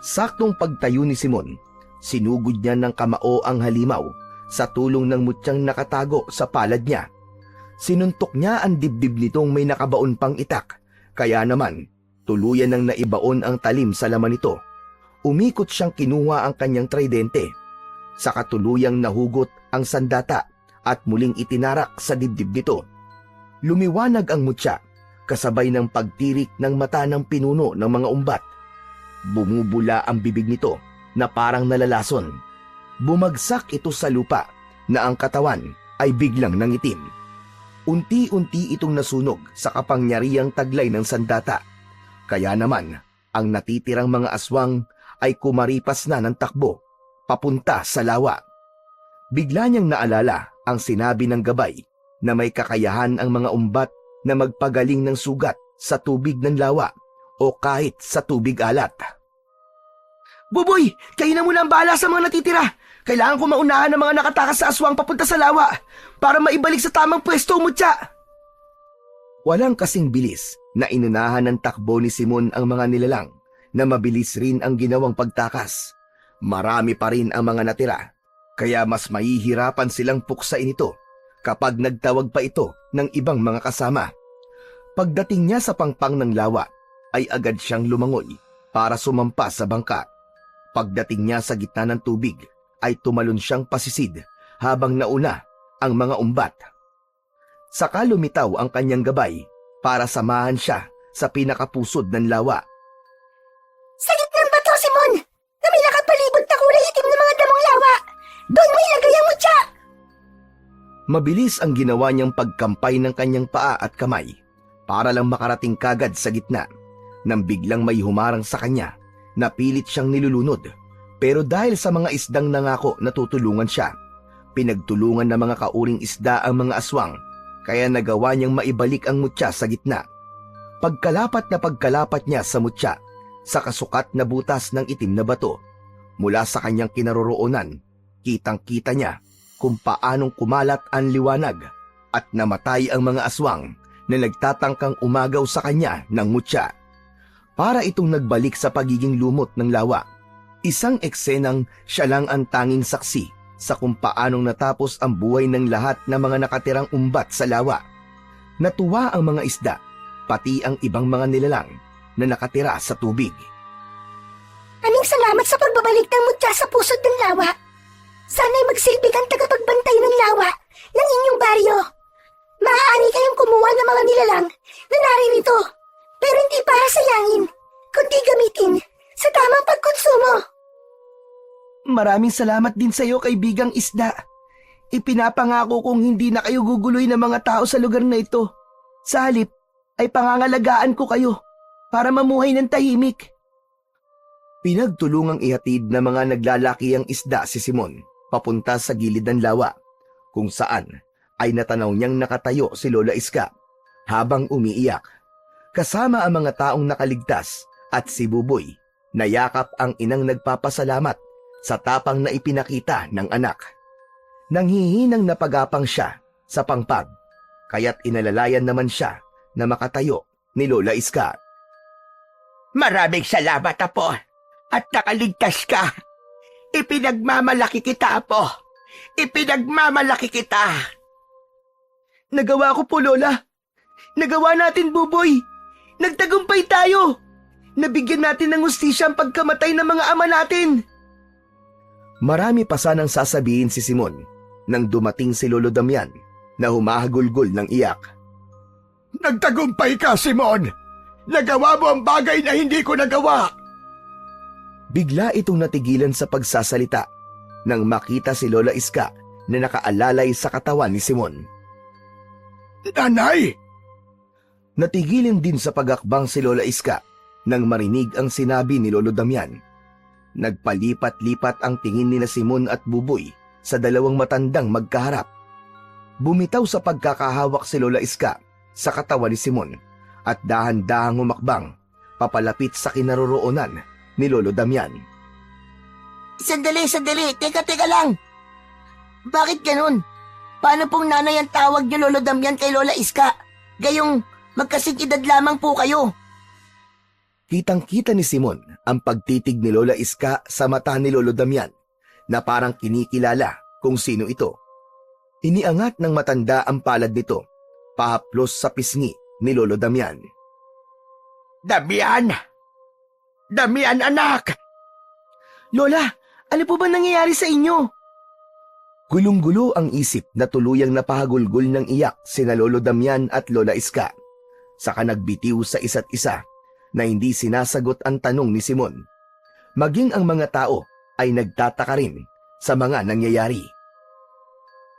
Saktong pagtayo ni Simon, sinugod niya ng kamao ang halimaw sa tulong ng mutyang nakatago sa palad niya. Sinuntok niya ang dibdib nitong may nakabaon pang itak, kaya naman tuluyan nang naibaon ang talim sa laman nito. Umikot siyang kinuha ang kanyang tridente. Sa katuluyang nahugot ang sandata at muling itinarak sa dibdib nito. Lumiwanag ang mutya, kasabay ng pagtirik ng mata ng pinuno ng mga umbat. Bumubula ang bibig nito na parang nalalason. Bumagsak ito sa lupa na ang katawan ay biglang nangitim. Unti-unti itong nasunog sa kapangyarihang taglay ng sandata. Kaya naman, ang natitirang mga aswang ay kumaripas na ng takbo, papunta sa lawa. Bigla niyang naalala ang sinabi ng gabay na may kakayahan ang mga umbat na magpagaling ng sugat sa tubig ng lawa o kahit sa tubig alat. Buboy, kayo na muna ang bahala sa mga natitira. Kailangan ko maunahan ng mga nakatakas sa aswang papunta sa lawa para maibalik sa tamang pwesto, mutya. Walang kasing bilis na inunahan ng takbo ni Simon ang mga nilalang na mabilis rin ang ginawang pagtakas. Marami pa rin ang mga natira, kaya mas mahihirapan silang puksain ito kapag nagtawag pa ito ng ibang mga kasama. Pagdating niya sa pangpang ng lawa, ay agad siyang lumangoy para sumampa sa bangka. Pagdating niya sa gitna ng tubig, ay tumalon siyang pasisid habang nauna ang mga umbat. Saka lumitaw ang kanyang gabay para samahan siya sa pinakapusod ng lawa. Sa gitnang bato, Simon, na may nakapalibot na kulay itim ng mga damong lawa. Doon mo ilagay ang mutya. Mabilis ang ginawa niyang pagkampay ng kanyang paa at kamay para lang makarating kagad sa gitna. Nang biglang may humarang sa kanya, napilit siyang nilulunod. Pero dahil sa mga isdang nangako na tutulungan siya, pinagtulungan ng mga kauring isda ang mga aswang kaya nagawa niyang maibalik ang mutya sa gitna. Pagkalapat niya sa mutya, sa kasukat na butas ng itim na bato, mula sa kanyang kinaroroonan, kitang-kita niya kung paanong kumalat ang liwanag at namatay ang mga aswang na nagtatangkang umagaw sa kanya ng mutya. Para itong nagbalik sa pagiging lumot ng lawa. Isang eksenang siya lang ang tanging saksi sa kung paanong natapos ang buhay ng lahat ng mga nakatirang umbat sa lawa. Natuwa ang mga isda, pati ang ibang mga nilalang na nakatira sa tubig. Aming salamat sa pagbabalik ng mutya sa pusod ng lawa. Sana'y magsilbi kang tagapagbantay ng lawa ng inyong baryo. Maaari kayong kumuha ng mga nilalang na naririto, pero hindi para sayangin, kundi gamitin sa tamang pagkonsumo. Maraming salamat din sa iyo, kaibigang isda. Ipinapangako kong hindi na kayo guguloy ng mga tao sa lugar na ito. Sa halip ay pangangalagaan ko kayo para mamuhay ng tahimik. Pinagtulungang ihatid ng mga naglalaki ang isda si Simon papunta sa gilid ng lawa, kung saan ay natanaw niyang nakatayo si Lola Iska habang umiiyak. Kasama ang mga taong nakaligtas at si Buboy, nayakap ang inang nagpapasalamat sa tapang na ipinakita ng anak. Nanghihinang napagapang siya sa pangpag, kaya't inalalayan naman siya na makatayo ni Lola Iska. Maraming salamat, Apo, at nakaligtas ka. Ipinagmamalaki kita, Apo. Ipinagmamalaki kita. Nagawa ko po, Lola. Nagawa natin, Buboy. Nagtagumpay tayo. Nabigyan natin ng hustisya ang pagkamatay ng mga ama natin. Marami pa sanang sasabihin si Simon nang dumating si Lolo Damian na humahagulgol ng iyak. Nagtagumpay ka, Simon! Nagawa mo ang bagay na hindi ko nagawa! Bigla itong natigilan sa pagsasalita nang makita si Lola Iska na nakaalalay sa katawan ni Simon. Nanay! Natigilin din sa pagakbang si Lola Iska nang marinig ang sinabi ni Lolo Damian. Nagpalipat-lipat ang tingin ni Simon at Buboy sa dalawang matandang magkaharap. Bumitaw sa pagkakahawak si Lola Iska sa katawan ni Simon at dahan-dahang humakbang papalapit sa kinaroroonan ni Lolo Damian. Sandali. Teka lang. Bakit ganun? Paano pong nanay ang tawag niyo, Lolo Damian, kay Lola Iska? Gayong magkasing edad lamang po kayo. Kitang-kita ni Simon ang pagtitig ni Lola Iska sa mata ni Lolo Damian na parang kinikilala kung sino ito. Iniangat ng matanda ang palad nito, pahaplos sa pisngi ni Lolo Damian. Damian! Damian, anak! Lola, ano po ba nangyayari sa inyo? Gulong-gulo ang isip na tuluyang napahagulgol ng iyak sina Lolo Damian at Lola Iska. Saka nagbitiw sa isa't isa na hindi sinasagot ang tanong ni Simon. Maging ang mga tao ay nagtataka rin sa mga nangyayari.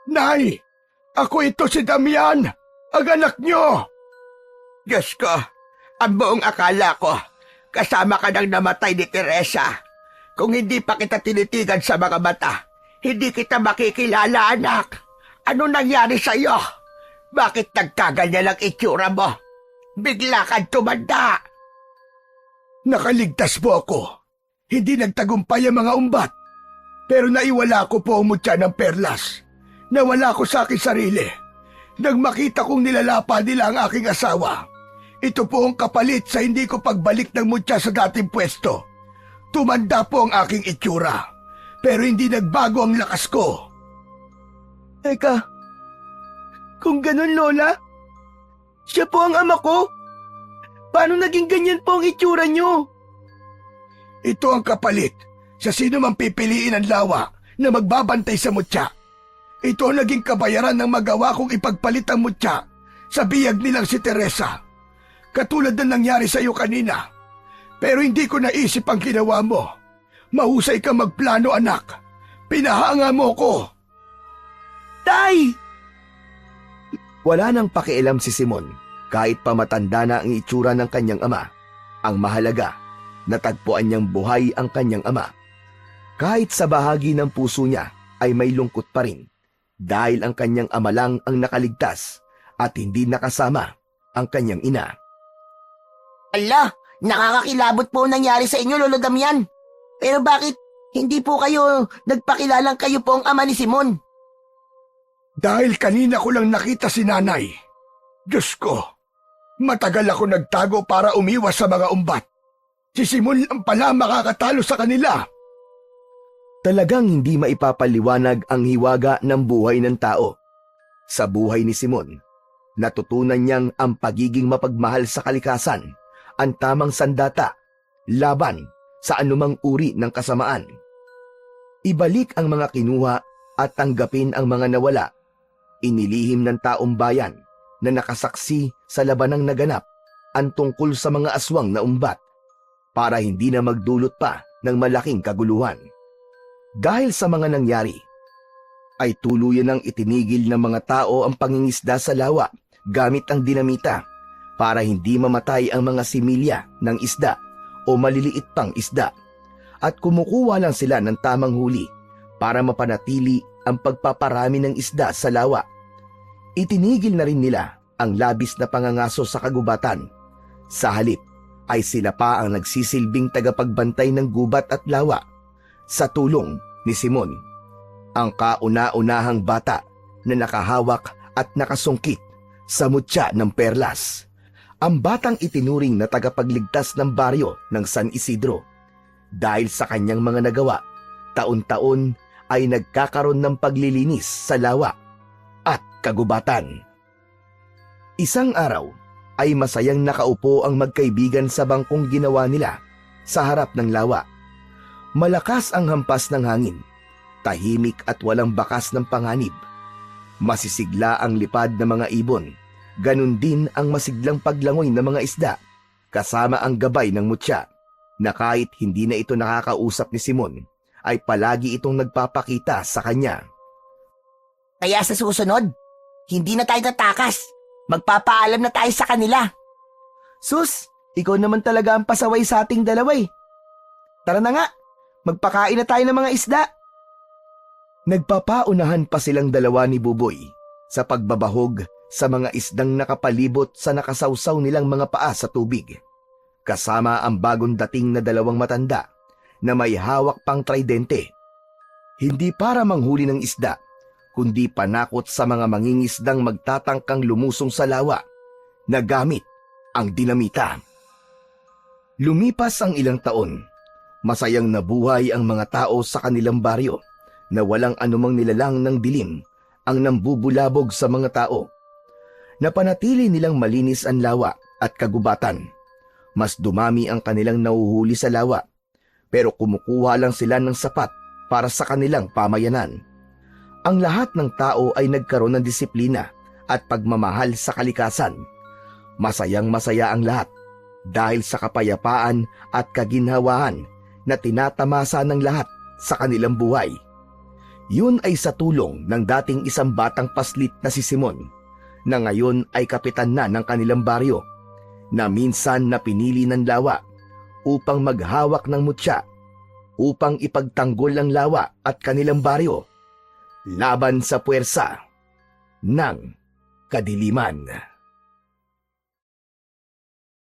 Nay! Ako ito si Damian! Ang anak nyo! Diyos ko, ang buong akala ko, kasama ka nang namatay ni Teresa. Kung hindi pa kita tinitigan sa mga mata, hindi kita makikilala, anak. Ano nangyari sa iyo? Bakit nagkaganyan ang itsura mo? Bigla kang tumanda. Nakaligtas po ako. Hindi nagtagumpay ang mga umbat. Pero naiwala ko po ang mutya ng perlas. Nawala ko sa aking sarili. Nang makita kong nilalapa nila ang aking asawa. Ito po ang kapalit sa hindi ko pagbalik ng mutya sa dating pwesto. Tumanda po ang aking itsura. Pero hindi nagbago ang lakas ko. Teka, kung ganun, Lola, siya po ang ama ko. Paano naging ganyan po ang itsura niyo? Ito ang kapalit sa sino mang pipiliin ang lawa na magbabantay sa mutya. Ito ang naging kabayaran ng magawa kong ipagpalit ang mutya sa biyag nilang si Teresa. Katulad na nangyari sa iyo kanina. Pero hindi ko naisip ang ginawa mo. Mahusay ka magplano, anak. Pinahanga mo ko. Tay! Wala nang pakialam si Simon kahit pa matanda na ang itsura ng kanyang ama. Ang mahalaga, natagpuan niyang buhay ang kanyang ama. Kahit sa bahagi ng puso niya ay may lungkot pa rin dahil ang kanyang ama lang ang nakaligtas at hindi nakasama ang kanyang ina. Ala, nakakakilabot po ang nangyari sa inyo, Lolo Damian. Pero bakit hindi po kayo nagpakilalang kayo po ang ama ni Simon? Dahil kanina ko lang nakita si nanay. Diyos ko, matagal ako nagtago para umiwas sa mga umbat. Si Simon lang pala makakatalo sa kanila. Talagang hindi maipapaliwanag ang hiwaga ng buhay ng tao. Sa buhay ni Simon, natutunan niyang ang pagiging mapagmahal sa kalikasan, ang tamang sandata, laban sa anumang uri ng kasamaan. Ibalik ang mga kinuha at tanggapin ang mga nawala. Inilihim ng taong bayan na nakasaksi sa labanang naganap ang tungkol sa mga aswang na umbat para hindi na magdulot pa ng malaking kaguluhan. Dahil sa mga nangyari, ay tuluyan ng itinigil ng mga tao ang pangingisda sa lawa gamit ang dinamita para hindi mamatay ang mga similya ng isda o maliliit pang isda, at kumukuha lang sila ng tamang huli para mapanatili ang pagpaparami ng isda sa lawa. Itinigil na rin nila ang labis na pangangaso sa kagubatan. Sa halip ay sila pa ang nagsisilbing tagapagbantay ng gubat at lawa sa tulong ni Simon, ang kauna-unahang bata na nakahawak at nakasungkit sa mutya ng perlas. Ang batang itinuring na tagapagligtas ng baryo ng San Isidro. Dahil sa kanyang mga nagawa, taon-taon ay nagkakaroon ng paglilinis sa lawa at kagubatan. Isang araw ay masayang nakaupo ang magkaibigan sa bangkong ginawa nila sa harap ng lawa. Malakas ang hampas ng hangin, tahimik at walang bakas ng panganib. Masisigla ang lipad ng mga ibon, ganun din ang masiglang paglangoy ng mga isda, kasama ang gabay ng mutya, na kahit hindi na ito nakakausap ni Simon, ay palagi itong nagpapakita sa kanya. Kaya sa susunod, hindi na tayo tatakas. Magpapaalam na tayo sa kanila. Sus, ikaw naman talaga ang pasaway sa ating dalawa eh. Tara na nga, magpakain na tayo ng mga isda. Nagpapaunahan pa silang dalawa ni Buboy sa pagbabahog sa mga isdang nakapalibot sa nakasawsaw nilang mga paa sa tubig, kasama ang bagong dating na dalawang matanda na may hawak pang tridente. Hindi para manghuli ng isda, kundi panakot sa mga mangingisdang magtatangkang lumusong sa lawa na gamit ang dinamita. Lumipas ang ilang taon, masayang nabuhay ang mga tao sa kanilang baryo na walang anumang nilalang ng dilim ang nambubulabog sa mga tao. Napanatili nilang malinis ang lawa at kagubatan. Mas dumami ang kanilang nahuhuli sa lawa, pero kumukuha lang sila ng sapat para sa kanilang pamayanan. Ang lahat ng tao ay nagkaroon ng disiplina at pagmamahal sa kalikasan. Masayang masaya ang lahat dahil sa kapayapaan at kaginhawaan na tinatamasa ng lahat sa kanilang buhay. Yun ay sa tulong ng dating isang batang paslit na si Simon, na ngayon ay kapitan na ng kanilang baryo, na minsan napinili ng lawa upang maghawak ng mutya, upang ipagtanggol ang lawa at kanilang baryo laban sa puwersa ng kadiliman.